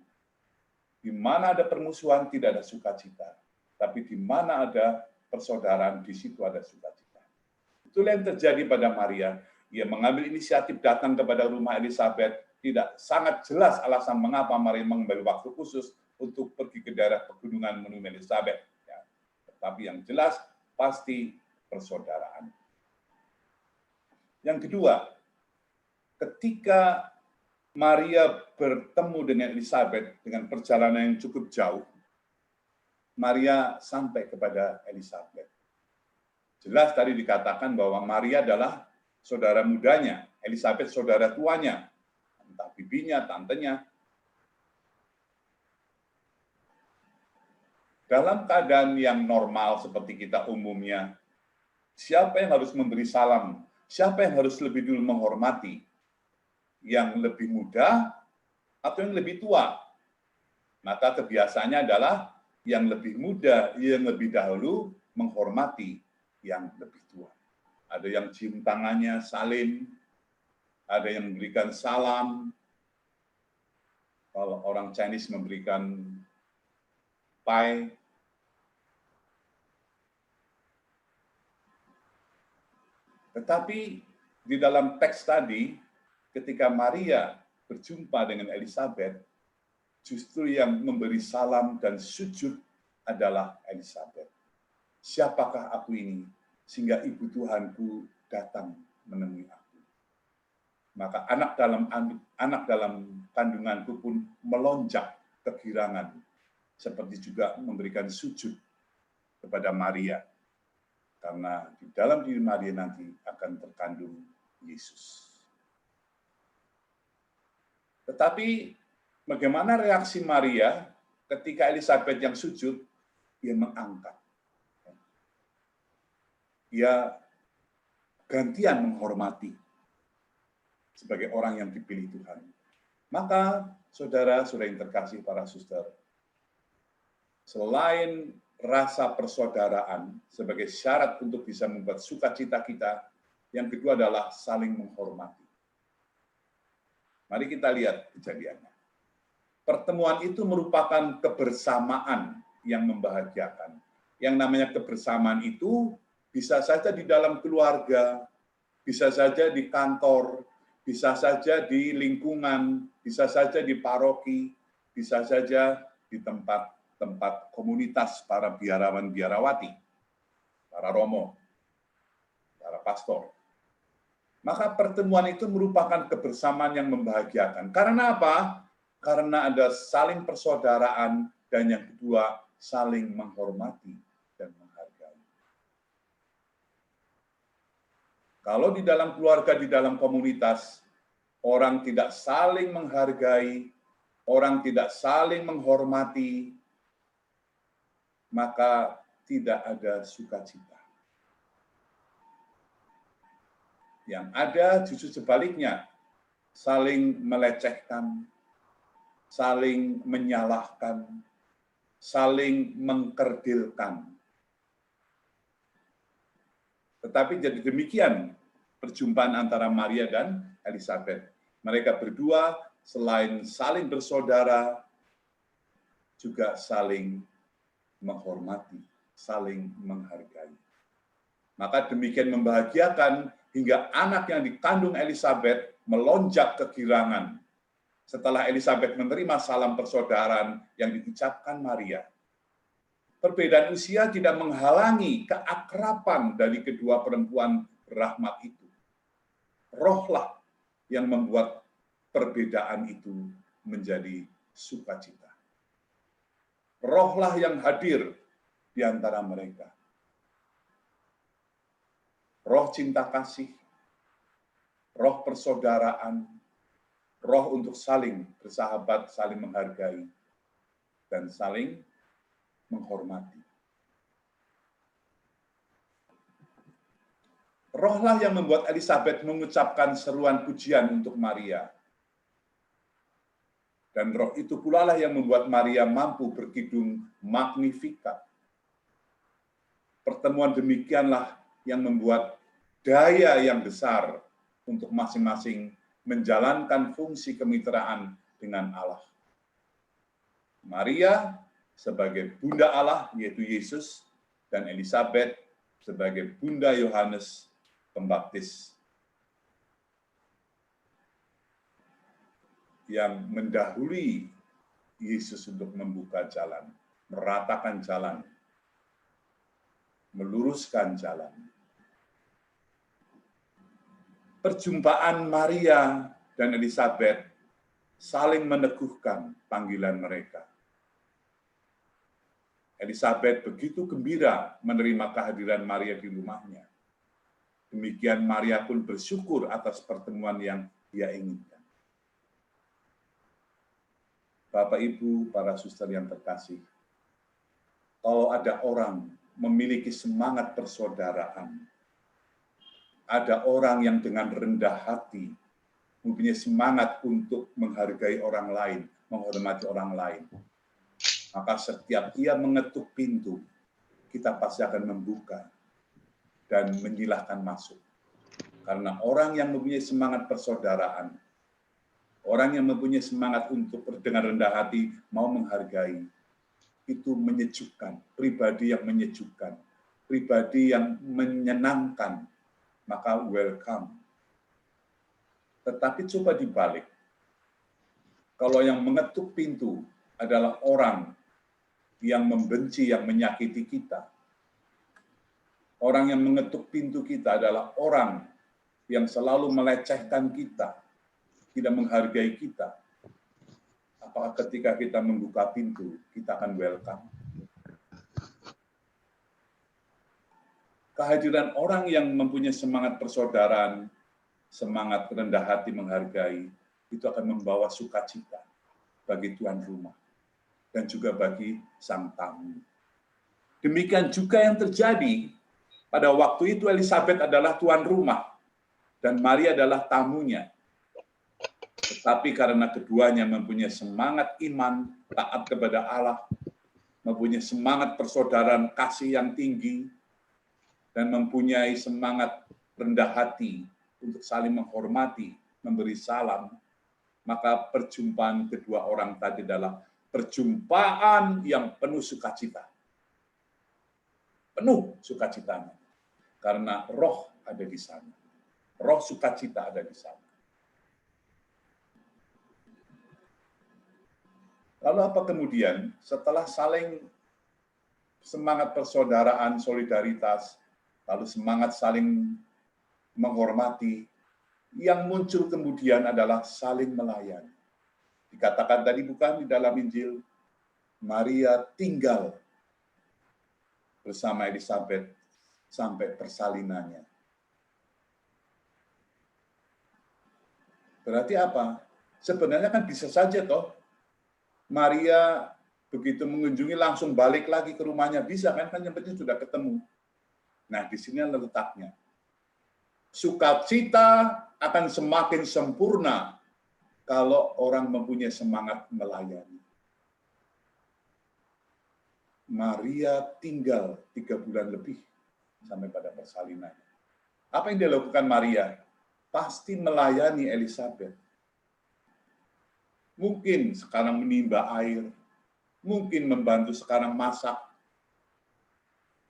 Di mana ada permusuhan, tidak ada sukacita. Tapi di mana ada persaudaraan, di situ ada sukacita. Itulah yang terjadi pada Maria. Ia mengambil inisiatif datang kepada rumah Elizabeth. Tidak sangat jelas alasan mengapa Maria mengambil waktu khusus untuk pergi ke daerah pegunungan menemui Elizabeth. Ya. Tetapi yang jelas, pasti persaudaraan. Yang kedua, ketika Maria bertemu dengan Elizabeth dengan perjalanan yang cukup jauh, Maria sampai kepada Elizabeth. Jelas tadi dikatakan bahwa Maria adalah saudara mudanya, Elizabeth saudara tuanya, entah bibinya, tantenya. Dalam keadaan yang normal seperti kita umumnya, siapa yang harus memberi salam? Siapa yang harus lebih dulu menghormati? Yang lebih muda atau yang lebih tua? Maka kebiasaannya adalah yang lebih muda, yang lebih dahulu menghormati yang lebih tua. Ada yang cium tangannya, salin. Ada yang memberikan salam. Kalau orang Chinese memberikan pai. Tetapi di dalam teks tadi, ketika Maria berjumpa dengan Elizabeth, justru yang memberi salam dan sujud adalah Elizabeth. Siapakah aku ini, sehingga ibu Tuhanku datang menemui aku. Maka anak dalam kandunganku pun melonjak kegirangan, seperti juga memberikan sujud kepada Maria. Karena di dalam diri Maria nanti akan terkandung Yesus. Tetapi bagaimana reaksi Maria ketika Elizabeth yang sujud, dia mengangkat. Dia gantian menghormati sebagai orang yang dipilih Tuhan. Maka saudara-saudara yang terkasih para suster, selain rasa persaudaraan sebagai syarat untuk bisa membuat sukacita kita. Yang kedua adalah saling menghormati. Mari kita lihat kejadiannya. Pertemuan itu merupakan kebersamaan yang membahagiakan. Yang namanya kebersamaan itu bisa saja di dalam keluarga, bisa saja di kantor, bisa saja di lingkungan, bisa saja di paroki, bisa saja di tempat komunitas para biarawan-biarawati, para romo, para pastor. Maka pertemuan itu merupakan kebersamaan yang membahagiakan. Karena apa? Karena ada saling persaudaraan dan yang kedua saling menghormati dan menghargai. Kalau di dalam keluarga, di dalam komunitas, orang tidak saling menghargai, orang tidak saling menghormati, maka tidak ada sukacita. Yang ada justru sebaliknya, saling melecehkan, saling menyalahkan, saling mengkerdilkan. Tetapi jadi demikian perjumpaan antara Maria dan Elizabeth. Mereka berdua selain saling bersaudara, juga saling menghormati, saling menghargai. Maka demikian membahagiakan hingga anak yang dikandung Elizabeth melonjak kegirangan setelah Elizabeth menerima salam persaudaraan yang diucapkan Maria. Perbedaan usia tidak menghalangi keakraban dari kedua perempuan berahmat itu. Rohlah yang membuat perbedaan itu menjadi sukacita. Rohlah yang hadir di antara mereka. Roh cinta kasih, roh persaudaraan, roh untuk saling bersahabat, saling menghargai, dan saling menghormati. Rohlah yang membuat Elizabeth mengucapkan seruan pujian untuk Maria. Dan roh itu pula lah yang membuat Maria mampu berkidung Magnificat. Pertemuan demikianlah yang membuat daya yang besar untuk masing-masing menjalankan fungsi kemitraan dengan Allah. Maria sebagai Bunda Allah, yaitu Yesus, dan Elizabeth sebagai Bunda Yohanes Pembaptis, yang mendahului Yesus untuk membuka jalan, meratakan jalan, meluruskan jalan. Perjumpaan Maria dan Elizabeth saling meneguhkan panggilan mereka. Elizabeth begitu gembira menerima kehadiran Maria di rumahnya. Demikian Maria pun bersyukur atas pertemuan yang dia inginkan. Bapak, Ibu, para suster yang terkasih, kalau ada orang memiliki semangat persaudaraan, ada orang yang dengan rendah hati mempunyai semangat untuk menghargai orang lain, menghormati orang lain, maka setiap ia mengetuk pintu, kita pasti akan membuka dan menyilahkan masuk. Karena orang yang mempunyai semangat persaudaraan, orang yang mempunyai semangat untuk dengan rendah hati mau menghargai, itu menyejukkan, pribadi yang menyejukkan, pribadi yang menyenangkan, maka welcome. Tetapi coba dibalik. Kalau yang mengetuk pintu adalah orang yang membenci, yang menyakiti kita. Orang yang mengetuk pintu kita adalah orang yang selalu melecehkan kita, tidak menghargai kita. Apakah ketika kita membuka pintu, kita akan welcome? Kehadiran orang yang mempunyai semangat persaudaraan, semangat rendah hati menghargai, itu akan membawa sukacita bagi tuan rumah dan juga bagi sang tamu. Demikian juga yang terjadi pada waktu itu. Elizabeth adalah tuan rumah dan Maria adalah tamunya. Tetapi karena keduanya mempunyai semangat iman, taat kepada Allah, mempunyai semangat persaudaraan kasih yang tinggi, dan mempunyai semangat rendah hati untuk saling menghormati, memberi salam, maka perjumpaan kedua orang tadi adalah perjumpaan yang penuh sukacita. Penuh sukacitanya. Karena roh ada di sana. Roh sukacita ada di sana. Lalu apa kemudian setelah saling semangat persaudaraan, solidaritas, lalu semangat saling menghormati, yang muncul kemudian adalah saling melayani. Dikatakan tadi bukan di dalam Injil, Maria tinggal bersama Elizabeth sampai persalinannya. Berarti apa? Sebenarnya kan bisa saja toh, Maria begitu mengunjungi langsung balik lagi ke rumahnya, bisa kan yang penting sudah ketemu. Nah, di sini letaknya. Sukacita akan semakin sempurna kalau orang mempunyai semangat melayani. Maria tinggal 3 bulan lebih sampai pada persalinan. Apa yang dilakukan Maria? Pasti melayani Elizabeth. Mungkin sekarang menimba air, mungkin membantu sekarang masak,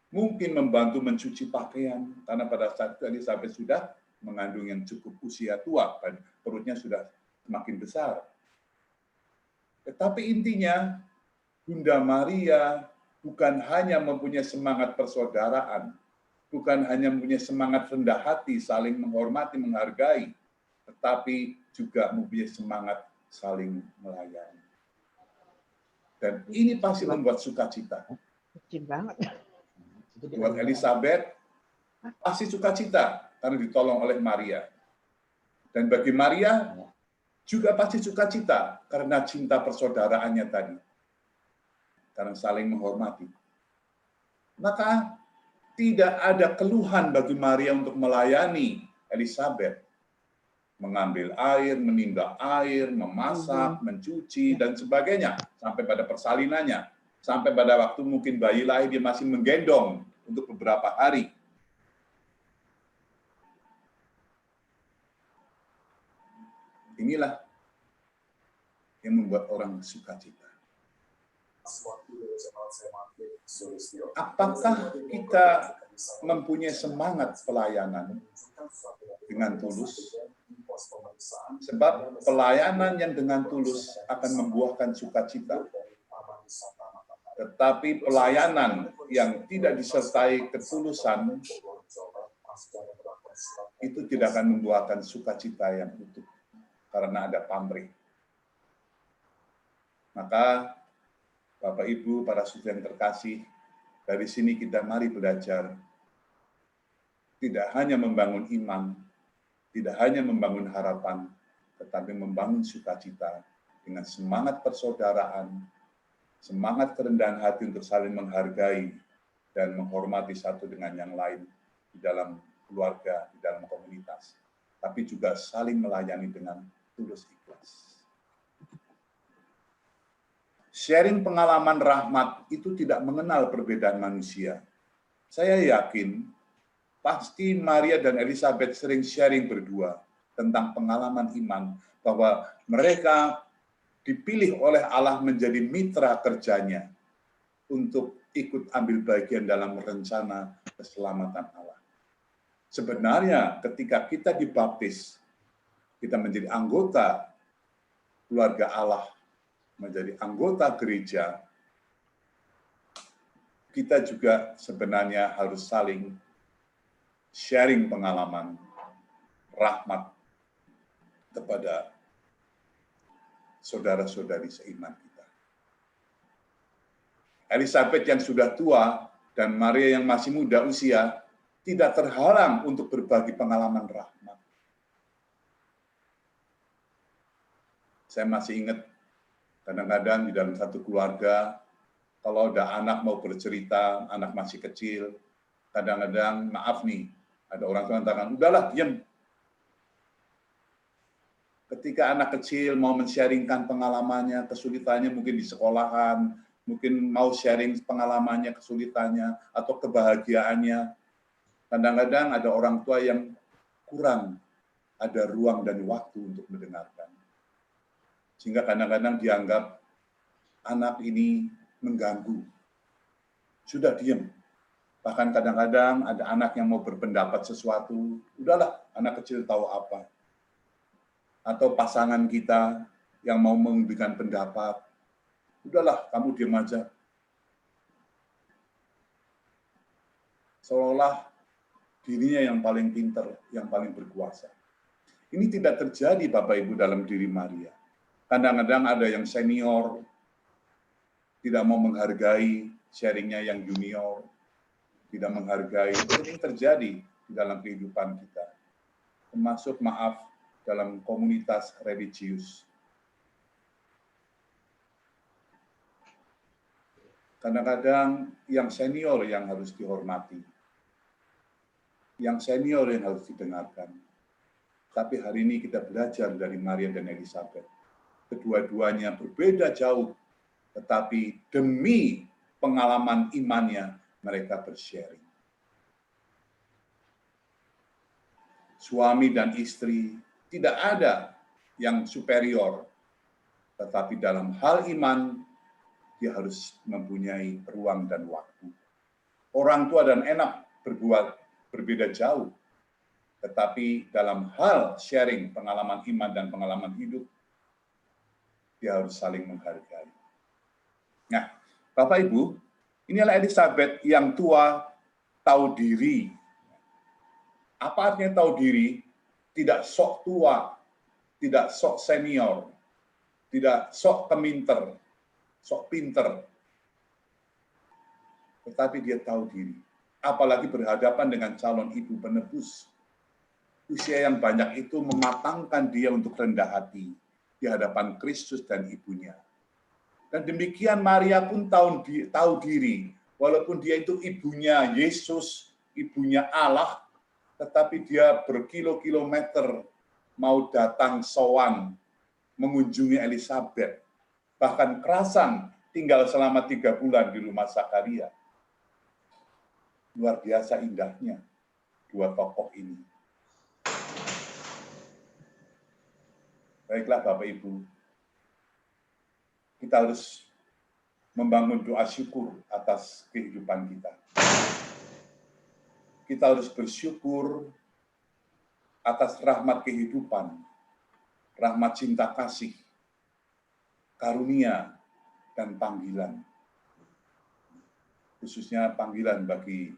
mungkin membantu mencuci pakaian, karena pada saat itu Elizabeth sudah mengandung yang cukup usia tua, kan perutnya sudah semakin besar. Tetapi intinya, Bunda Maria bukan hanya mempunyai semangat persaudaraan, bukan hanya mempunyai semangat rendah hati, saling menghormati, menghargai, tetapi juga mempunyai semangat saling melayani. Dan ini pasti membuat sukacita. Kecil banget. Buat Elizabeth, pasti sukacita karena ditolong oleh Maria. Dan bagi Maria, juga pasti sukacita karena cinta persaudaraannya tadi. Karena saling menghormati. Maka tidak ada keluhan bagi Maria untuk melayani Elizabeth. Mengambil air, menimba air, memasak, mencuci, dan sebagainya. Sampai pada persalinannya. Sampai pada waktu mungkin bayi lahir, dia masih menggendong untuk beberapa hari. Inilah yang membuat orang sukacita. Apakah kita mempunyai semangat pelayanan dengan tulus? Sebab pelayanan yang dengan tulus akan membuahkan sukacita. Tetapi pelayanan yang tidak disertai ketulusan itu tidak akan membuahkan sukacita yang utuh karena ada pamrih. Maka Bapak Ibu, para saudara yang terkasih, dari sini kita mari belajar tidak hanya membangun iman, tidak hanya membangun harapan, tetapi membangun sukacita dengan semangat persaudaraan, semangat kerendahan hati untuk saling menghargai dan menghormati satu dengan yang lain di dalam keluarga, di dalam komunitas, tapi juga saling melayani dengan tulus ikhlas. Sharing pengalaman rahmat itu tidak mengenal perbedaan manusia. Saya yakin pasti Maria dan Elizabeth sering sharing berdua tentang pengalaman iman, bahwa mereka dipilih oleh Allah menjadi mitra kerjanya untuk ikut ambil bagian dalam rencana keselamatan Allah. Sebenarnya ketika kita dibaptis, kita menjadi anggota keluarga Allah, menjadi anggota gereja, kita juga sebenarnya harus saling sharing pengalaman rahmat kepada saudara-saudari seiman kita. Elizabeth yang sudah tua dan Maria yang masih muda usia tidak terhalang untuk berbagi pengalaman rahmat. Saya masih ingat kadang-kadang di dalam satu keluarga, kalau ada anak mau bercerita, anak masih kecil, kadang-kadang maaf nih, ada orang tua mengatakan, udahlah diam. Ketika anak kecil mau men-sharingkan pengalamannya, kesulitannya mungkin di sekolahan, mungkin mau sharing pengalamannya, kesulitannya, atau kebahagiaannya. Kadang-kadang ada orang tua yang kurang ada ruang dan waktu untuk mendengarkan. Sehingga kadang-kadang dianggap anak ini mengganggu. Sudah diam. Bahkan kadang-kadang ada anak yang mau berpendapat sesuatu, udahlah anak kecil tahu apa. Atau pasangan kita yang mau memberikan pendapat, udahlah kamu diam aja. Seolah dirinya yang paling pintar, yang paling berkuasa. Ini tidak terjadi Bapak Ibu dalam diri Maria. Kadang-kadang ada yang senior, tidak mau menghargai sharingnya yang junior, tidak menghargai. Ini terjadi di dalam kehidupan kita. Termasuk maaf dalam komunitas religius. Kadang-kadang yang senior yang harus dihormati. Yang senior yang harus didengarkan. Tapi hari ini kita belajar dari Maria dan Elizabeth. Kedua-duanya berbeda jauh, tetapi demi pengalaman imannya mereka bersharing. Suami dan istri tidak ada yang superior, tetapi dalam hal iman dia harus mempunyai ruang dan waktu. Orang tua dan anak berbuat berbeda jauh, tetapi dalam hal sharing pengalaman iman dan pengalaman hidup, dia harus saling menghargai. Nah, Bapak Ibu, inilah Elizabeth yang tua, tahu diri. Apa artinya tahu diri? Tidak sok tua, tidak sok senior, tidak sok keminter, sok pinter. Tetapi dia tahu diri. Apalagi berhadapan dengan calon ibu penebus. Usia yang banyak itu mematangkan dia untuk rendah hati di hadapan Kristus dan ibunya. Dan demikian Maria pun tahu diri, walaupun dia itu ibunya Yesus, ibunya Allah, tetapi dia berkilo-kilometer mau datang sowan mengunjungi Elizabeth. Bahkan kerasan tinggal selama 3 bulan di rumah Zakaria. Luar biasa indahnya dua tokoh ini. Baiklah Bapak Ibu, kita harus membangun doa syukur atas kehidupan kita. Kita harus bersyukur atas rahmat kehidupan, rahmat cinta kasih, karunia, dan panggilan. Khususnya panggilan bagi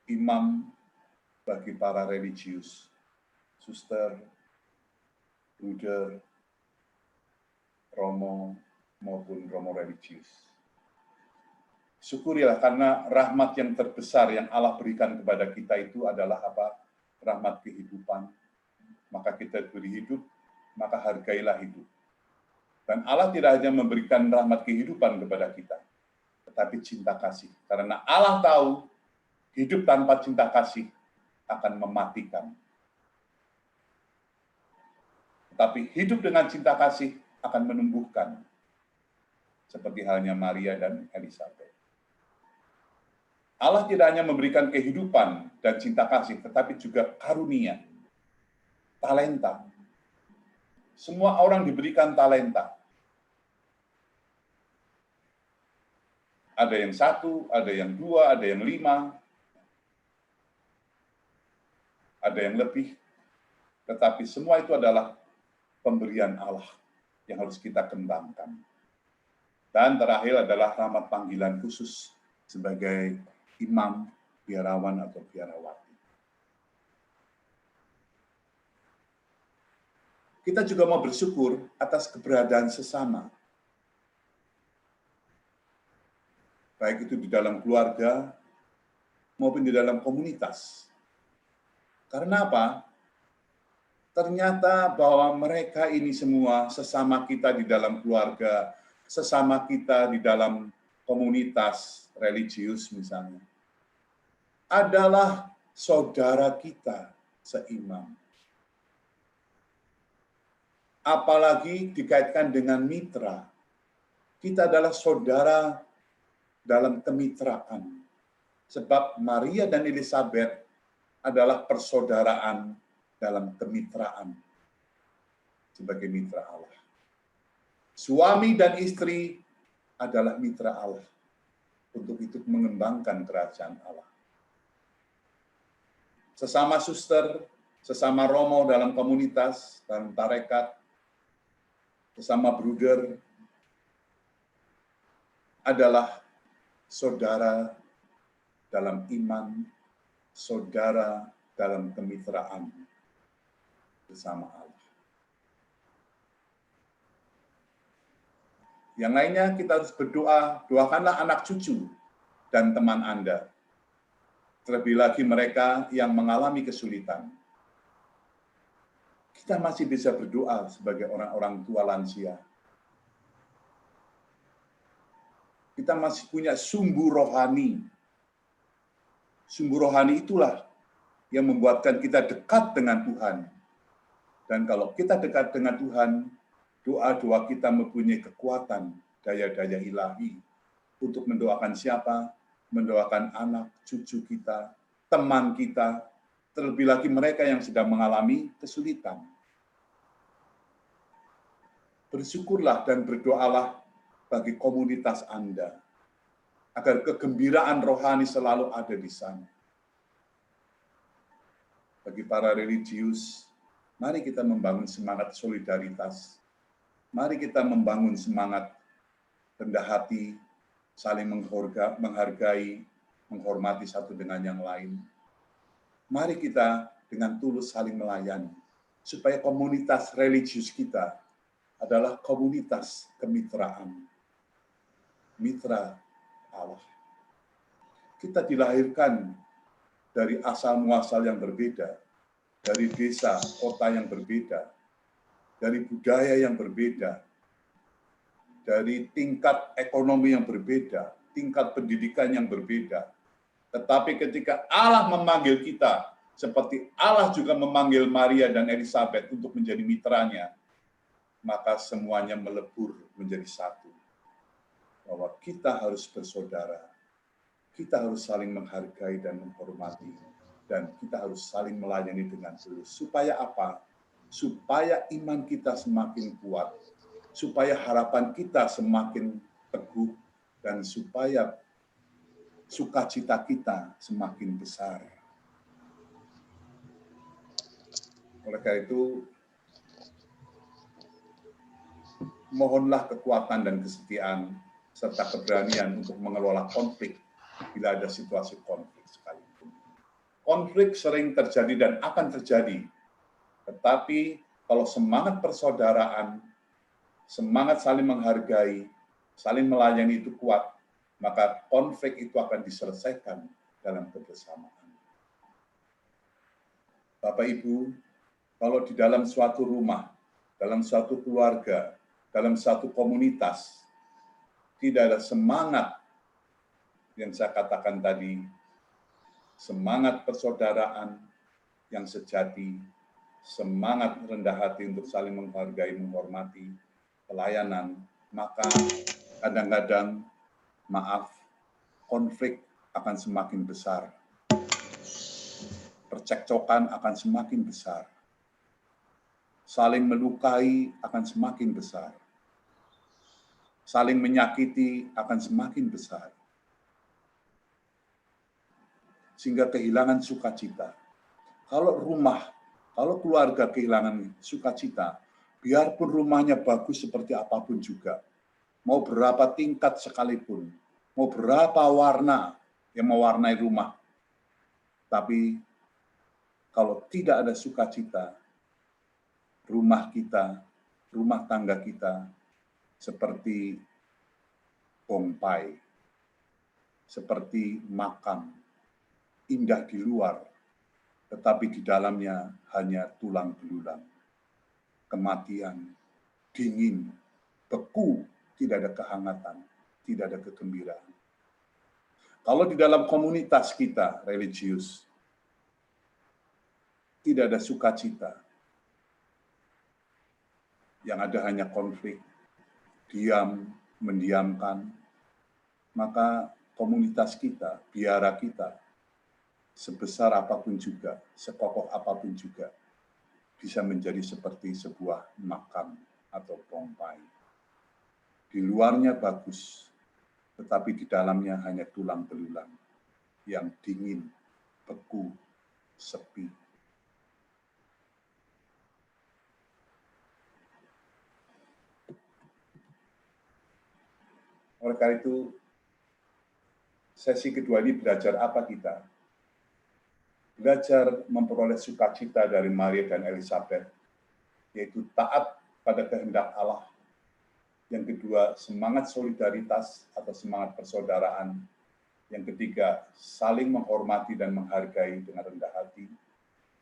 imam, bagi para religius, suster, bruder, romo, maupun romo religius. Syukurilah karena rahmat yang terbesar yang Allah berikan kepada kita itu adalah apa? Rahmat kehidupan. Maka kita beri hidup, maka hargailah hidup. Dan Allah tidak hanya memberikan rahmat kehidupan kepada kita, tetapi cinta kasih. Karena Allah tahu hidup tanpa cinta kasih akan mematikan. Tetapi hidup dengan cinta kasih akan menumbuhkan. Seperti halnya Maria dan Elizabeth. Allah tidak hanya memberikan kehidupan dan cinta kasih, tetapi juga karunia, talenta. Semua orang diberikan talenta. Ada yang 1, ada yang 2, ada yang 5, ada yang lebih. Tetapi semua itu adalah pemberian Allah yang harus kita kembangkan. Dan terakhir adalah rahmat panggilan khusus sebagai imam, biarawan atau biarawati. Kita juga mau bersyukur atas keberadaan sesama. Baik itu di dalam keluarga maupun di dalam komunitas. Karena apa? Ternyata bahwa mereka ini semua sesama kita di dalam keluarga, sesama kita di dalam komunitas religius misalnya, adalah saudara kita seimam. Apalagi dikaitkan dengan mitra. Kita adalah saudara dalam kemitraan. Sebab Maria dan Elizabeth adalah persaudaraan dalam kemitraan sebagai mitra Allah. Suami dan istri adalah mitra Allah untuk itu mengembangkan kerajaan Allah. Sesama suster, sesama romo dalam komunitas, dalam tarekat, sesama bruder adalah saudara dalam iman, saudara dalam kemitraan bersama Allah. Yang lainnya kita harus berdoa, doakanlah anak cucu dan teman Anda. Terlebih lagi mereka yang mengalami kesulitan. Kita masih bisa berdoa sebagai orang-orang tua lansia. Kita masih punya sumbu rohani. Sumbu rohani itulah yang membuatkan kita dekat dengan Tuhan. Dan kalau kita dekat dengan Tuhan, doa-doa kita mempunyai kekuatan, daya-daya ilahi untuk mendoakan siapa? Mendoakan anak, cucu kita, teman kita, terlebih lagi mereka yang sedang mengalami kesulitan. Bersyukurlah dan berdoalah bagi komunitas Anda, agar kegembiraan rohani selalu ada di sana. Bagi para religius, mari kita membangun semangat solidaritas. Mari kita membangun semangat rendah hati, saling menghargai, menghormati satu dengan yang lain. Mari kita dengan tulus saling melayani, supaya komunitas religius kita adalah komunitas kemitraan. Mitra Allah. Kita dilahirkan dari asal muasal yang berbeda, dari desa, kota yang berbeda, dari budaya yang berbeda, dari tingkat ekonomi yang berbeda, tingkat pendidikan yang berbeda. Tetapi ketika Allah memanggil kita, seperti Allah juga memanggil Maria dan Elizabeth untuk menjadi mitranya, maka semuanya melebur menjadi satu. Bahwa kita harus bersaudara, kita harus saling menghargai dan menghormati, dan kita harus saling melayani dengan tulus. Supaya apa? Supaya iman kita semakin kuat, supaya harapan kita semakin teguh, dan supaya sukacita kita semakin besar. Oleh karena itu, mohonlah kekuatan dan kesetiaan, serta keberanian untuk mengelola konflik bila ada situasi konflik sekalipun. Konflik sering terjadi dan akan terjadi, tetapi kalau semangat persaudaraan, semangat saling menghargai, saling melayani itu kuat, maka konflik itu akan diselesaikan dalam kebersamaan. Bapak Ibu, kalau di dalam suatu rumah, dalam suatu keluarga, dalam satu komunitas, tidak ada semangat yang saya katakan tadi, semangat persaudaraan yang sejati, semangat rendah hati untuk saling menghargai, menghormati, pelayanan, maka kadang-kadang, maaf, konflik akan semakin besar. Percekcokan akan semakin besar. Saling melukai akan semakin besar. Saling menyakiti akan semakin besar. Sehingga kehilangan sukacita. Kalau rumah, kalau keluarga kehilangan sukacita, biarpun rumahnya bagus seperti apapun juga, mau berapa tingkat sekalipun, mau berapa warna yang mewarnai rumah, tapi kalau tidak ada sukacita, rumah kita, rumah tangga kita, seperti bongpai, seperti makam, indah di luar, tetapi di dalamnya hanya tulang belulang. Kematian, dingin, beku, tidak ada kehangatan, tidak ada kegembiraan. Kalau di dalam komunitas kita religius, tidak ada sukacita, yang ada hanya konflik, diam, mendiamkan, maka komunitas kita, biara kita, sebesar apapun juga, sekokoh apapun juga, bisa menjadi seperti sebuah makam atau pompai. Di luarnya bagus, tetapi di dalamnya hanya tulang belulang yang dingin, beku, sepi. Oleh karena itu, sesi kedua ini belajar apa kita? Belajar memperoleh sukacita dari Maria dan Elizabeth, yaitu taat pada kehendak Allah. Yang kedua, semangat solidaritas atau semangat persaudaraan. Yang ketiga, saling menghormati dan menghargai dengan rendah hati,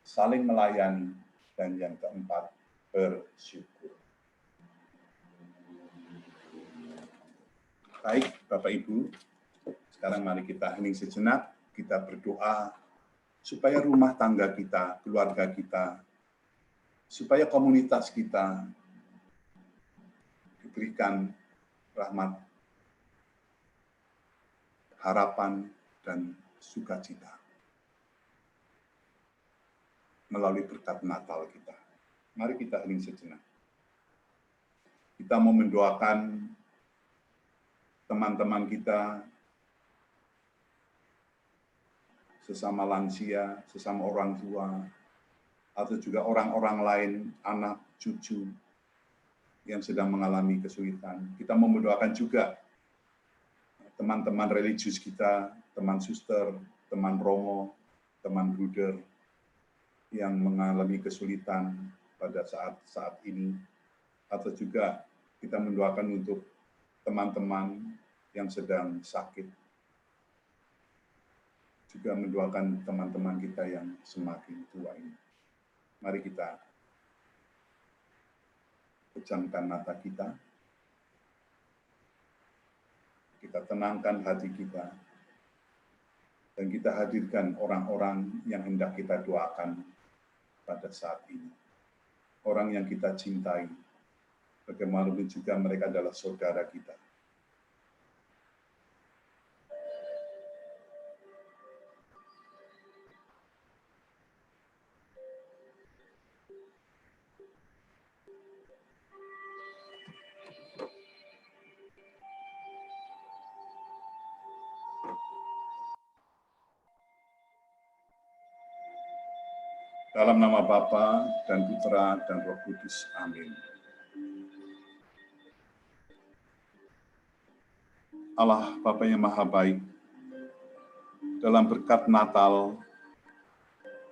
saling melayani, dan yang keempat, bersyukur. Baik, Bapak Ibu, sekarang mari kita hening sejenak, kita berdoa supaya rumah tangga kita, keluarga kita, supaya komunitas kita diberikan rahmat, harapan, dan sukacita melalui berkat Natal kita. Mari kita hening sejenak. Kita mau mendoakan teman-teman kita, sesama lansia, sesama orang tua, atau juga orang-orang lain, anak, cucu, yang sedang mengalami kesulitan. Kita mau mendoakan juga teman-teman religius kita, teman suster, teman romo, teman bruder, yang mengalami kesulitan pada saat ini, atau juga kita mendoakan untuk teman-teman yang sedang sakit, juga mendoakan teman-teman kita yang semakin tua ini. Mari kita pejamkan mata kita, kita tenangkan hati kita, dan kita hadirkan orang-orang yang hendak kita doakan pada saat ini. Orang yang kita cintai, bagaimanapun juga mereka adalah saudara kita. Dalam nama Bapa dan Putra dan Roh Kudus. Amin. Allah Bapa yang Maha Baik, dalam berkat Natal,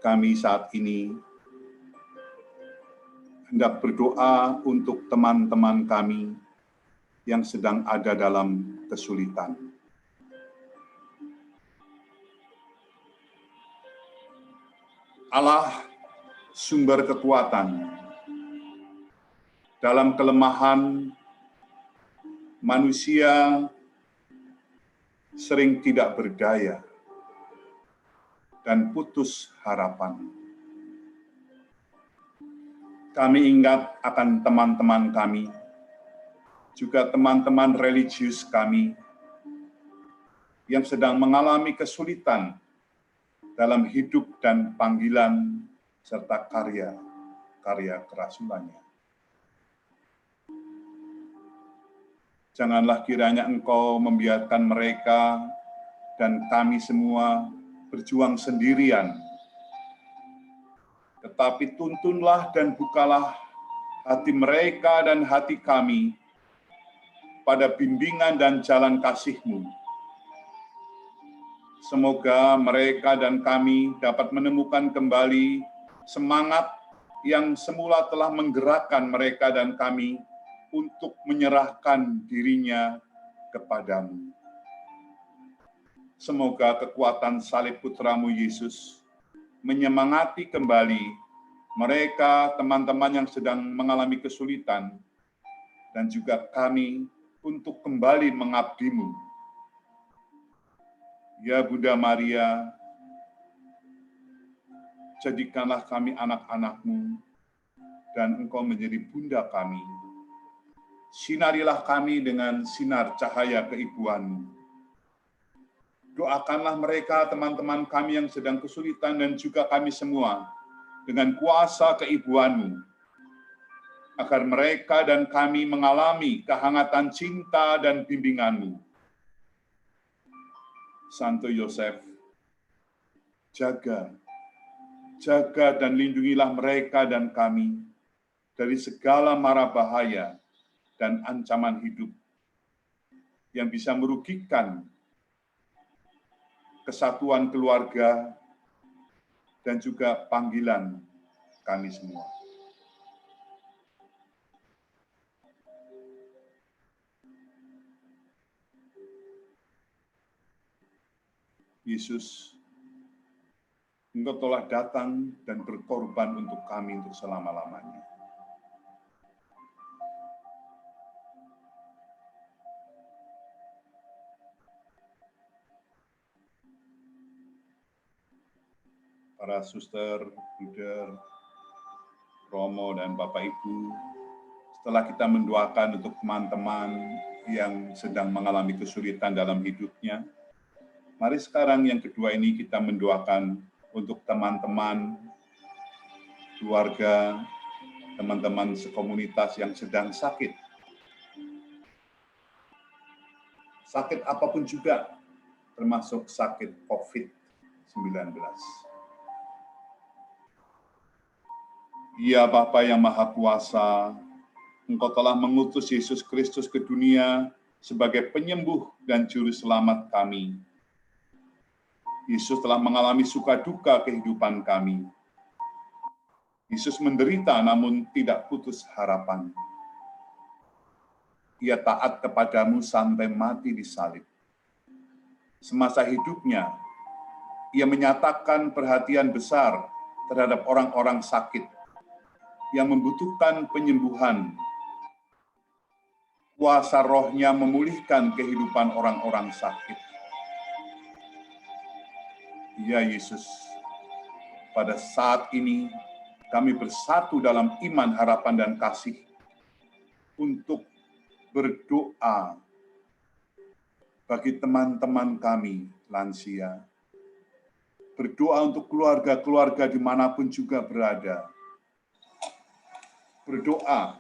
kami saat ini hendak berdoa untuk teman-teman kami yang sedang ada dalam kesulitan. Allah, sumber kekuatan. Dalam kelemahan, manusia sering tidak berdaya dan putus harapan. Kami ingat akan teman-teman kami, juga teman-teman religius kami yang sedang mengalami kesulitan dalam hidup dan panggilan serta karya kerasulannya. Janganlah kiranya Engkau membiarkan mereka dan kami semua berjuang sendirian, tetapi tuntunlah dan bukalah hati mereka dan hati kami pada bimbingan dan jalan kasih-Mu. Semoga mereka dan kami dapat menemukan kembali semangat yang semula telah menggerakkan mereka dan kami untuk menyerahkan dirinya kepadamu. Semoga kekuatan salib Putra-Mu Yesus menyemangati kembali mereka, teman-teman yang sedang mengalami kesulitan, dan juga kami untuk kembali mengabdi-Mu. Ya Bunda Maria, jadikanlah kami anak-anak-Mu, dan Engkau menjadi Bunda kami. Sinarilah kami dengan sinar cahaya keibuan-Mu. Doakanlah mereka, teman-teman kami yang sedang kesulitan, dan juga kami semua, dengan kuasa keibuan-Mu, agar mereka dan kami mengalami kehangatan cinta dan bimbingan-Mu. Santo Yosef, jaga dan lindungilah mereka dan kami dari segala mara bahaya dan ancaman hidup yang bisa merugikan kesatuan keluarga dan juga panggilan kami semua. Yesus, Engkau telah datang dan berkorban untuk kami untuk selama-lamanya. Para suster, bruder, Romo, dan Bapak Ibu, setelah kita mendoakan untuk teman-teman yang sedang mengalami kesulitan dalam hidupnya, mari sekarang yang kedua ini kita mendoakan untuk teman-teman, keluarga, teman-teman sekomunitas yang sedang sakit. Sakit apapun juga, termasuk sakit COVID-19. Ya Bapa yang Maha Kuasa, Engkau telah mengutus Yesus Kristus ke dunia sebagai penyembuh dan juru selamat kami. Yesus telah mengalami suka duka kehidupan kami. Yesus menderita namun tidak putus harapan. Ia taat kepadamu sampai mati di salib. Semasa hidupnya, ia menyatakan perhatian besar terhadap orang-orang sakit yang membutuhkan penyembuhan. Kuasa rohnya memulihkan kehidupan orang-orang sakit. Ya Yesus, pada saat ini kami bersatu dalam iman, harapan, dan kasih untuk berdoa bagi teman-teman kami lansia. Berdoa untuk keluarga-keluarga dimanapun juga berada. Berdoa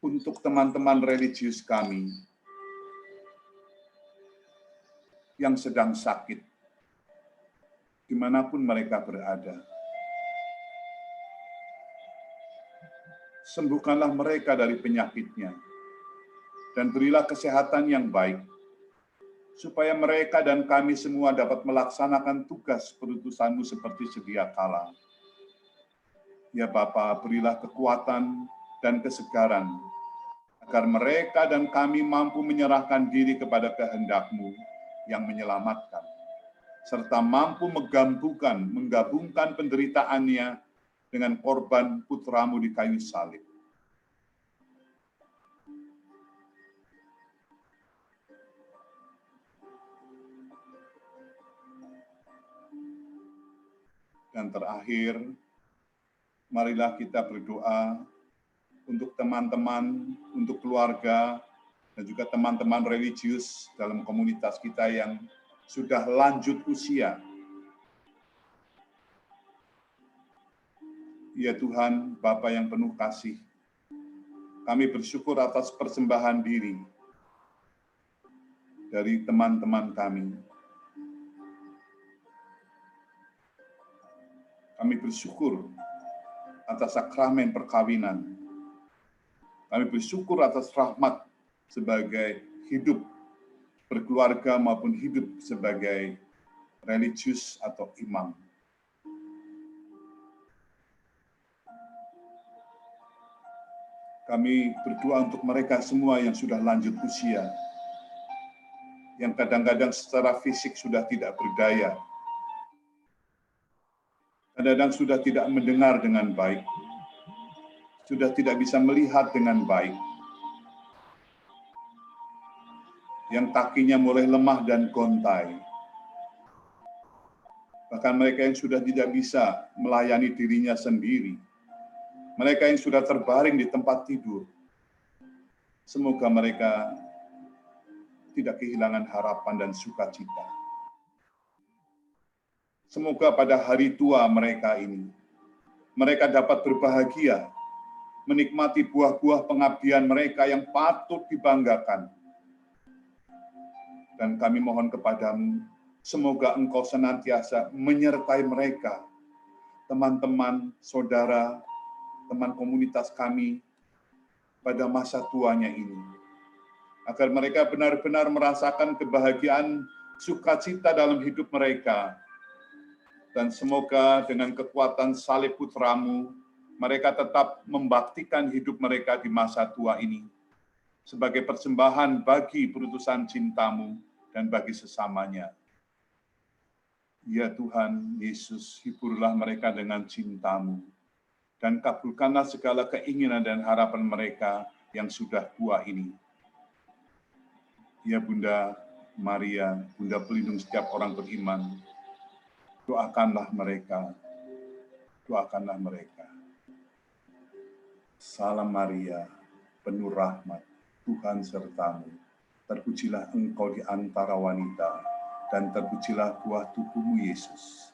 untuk teman-teman religius kami yang sedang sakit, dimanapun mereka berada. Sembuhkanlah mereka dari penyakitnya, dan berilah kesehatan yang baik, supaya mereka dan kami semua dapat melaksanakan tugas perutusan-Mu seperti sedia kala. Ya Bapa, berilah kekuatan dan kesegaran, agar mereka dan kami mampu menyerahkan diri kepada kehendak-Mu yang menyelamatkan, serta mampu menggabungkan penderitaannya dengan korban putra-Mu di kayu salib. Dan terakhir, marilah kita berdoa untuk teman-teman, untuk keluarga, dan juga teman-teman religius dalam komunitas kita yang sudah lanjut usia. Ya Tuhan, Bapa yang penuh kasih, kami bersyukur atas persembahan diri dari teman-teman kami. Kami bersyukur atas sakramen perkawinan. Kami bersyukur atas rahmat sebagai hidup berkeluarga maupun hidup sebagai religius atau imam. Kami berdoa untuk mereka semua yang sudah lanjut usia, yang kadang-kadang secara fisik sudah tidak berdaya, kadang-kadang sudah tidak mendengar dengan baik, sudah tidak bisa melihat dengan baik, yang kakinya mulai lemah dan gontai, bahkan mereka yang sudah tidak bisa melayani dirinya sendiri, mereka yang sudah terbaring di tempat tidur, Semoga mereka tidak kehilangan harapan dan sukacita. Semoga pada hari tua mereka ini, mereka dapat berbahagia, menikmati buah-buah pengabdian mereka yang patut dibanggakan. Dan kami mohon kepadamu, semoga Engkau senantiasa menyertai mereka, teman-teman, saudara, teman komunitas kami, pada masa tuanya ini. Agar mereka benar-benar merasakan kebahagiaan, sukacita dalam hidup mereka. Dan semoga dengan kekuatan salib putramu, mereka tetap membaktikan hidup mereka di masa tua ini. Sebagai persembahan bagi perutusan cintamu dan bagi sesamanya. Ya Tuhan Yesus, hiburlah mereka dengan cintamu. Dan kabulkanlah segala keinginan dan harapan mereka yang sudah tua ini. Ya Bunda Maria, Bunda pelindung setiap orang beriman, doakanlah mereka, doakanlah mereka. Salam Maria, penuh rahmat, Tuhan sertamu. Terpujilah engkau di antara wanita, dan terpujilah buah tubuhmu Yesus.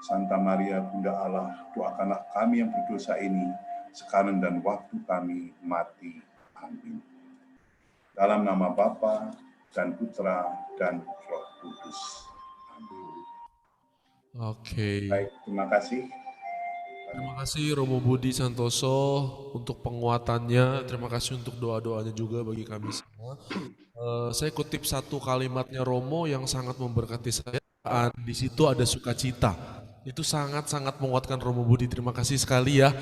Santa Maria, Bunda Allah, doakanlah kami yang berdosa ini, sekarang dan waktu kami mati. Amin. Dalam nama Bapa dan Putra dan Roh Kudus. Amin. Oke. Baik, terima kasih. Terima kasih Romo Budi Santoso untuk penguatannya. Terima kasih untuk doa-doanya juga bagi kami semua. Saya kutip satu kalimatnya Romo yang sangat memberkati saya. Di situ ada sukacita. Itu sangat-sangat menguatkan Romo Budi. Terima kasih sekali ya.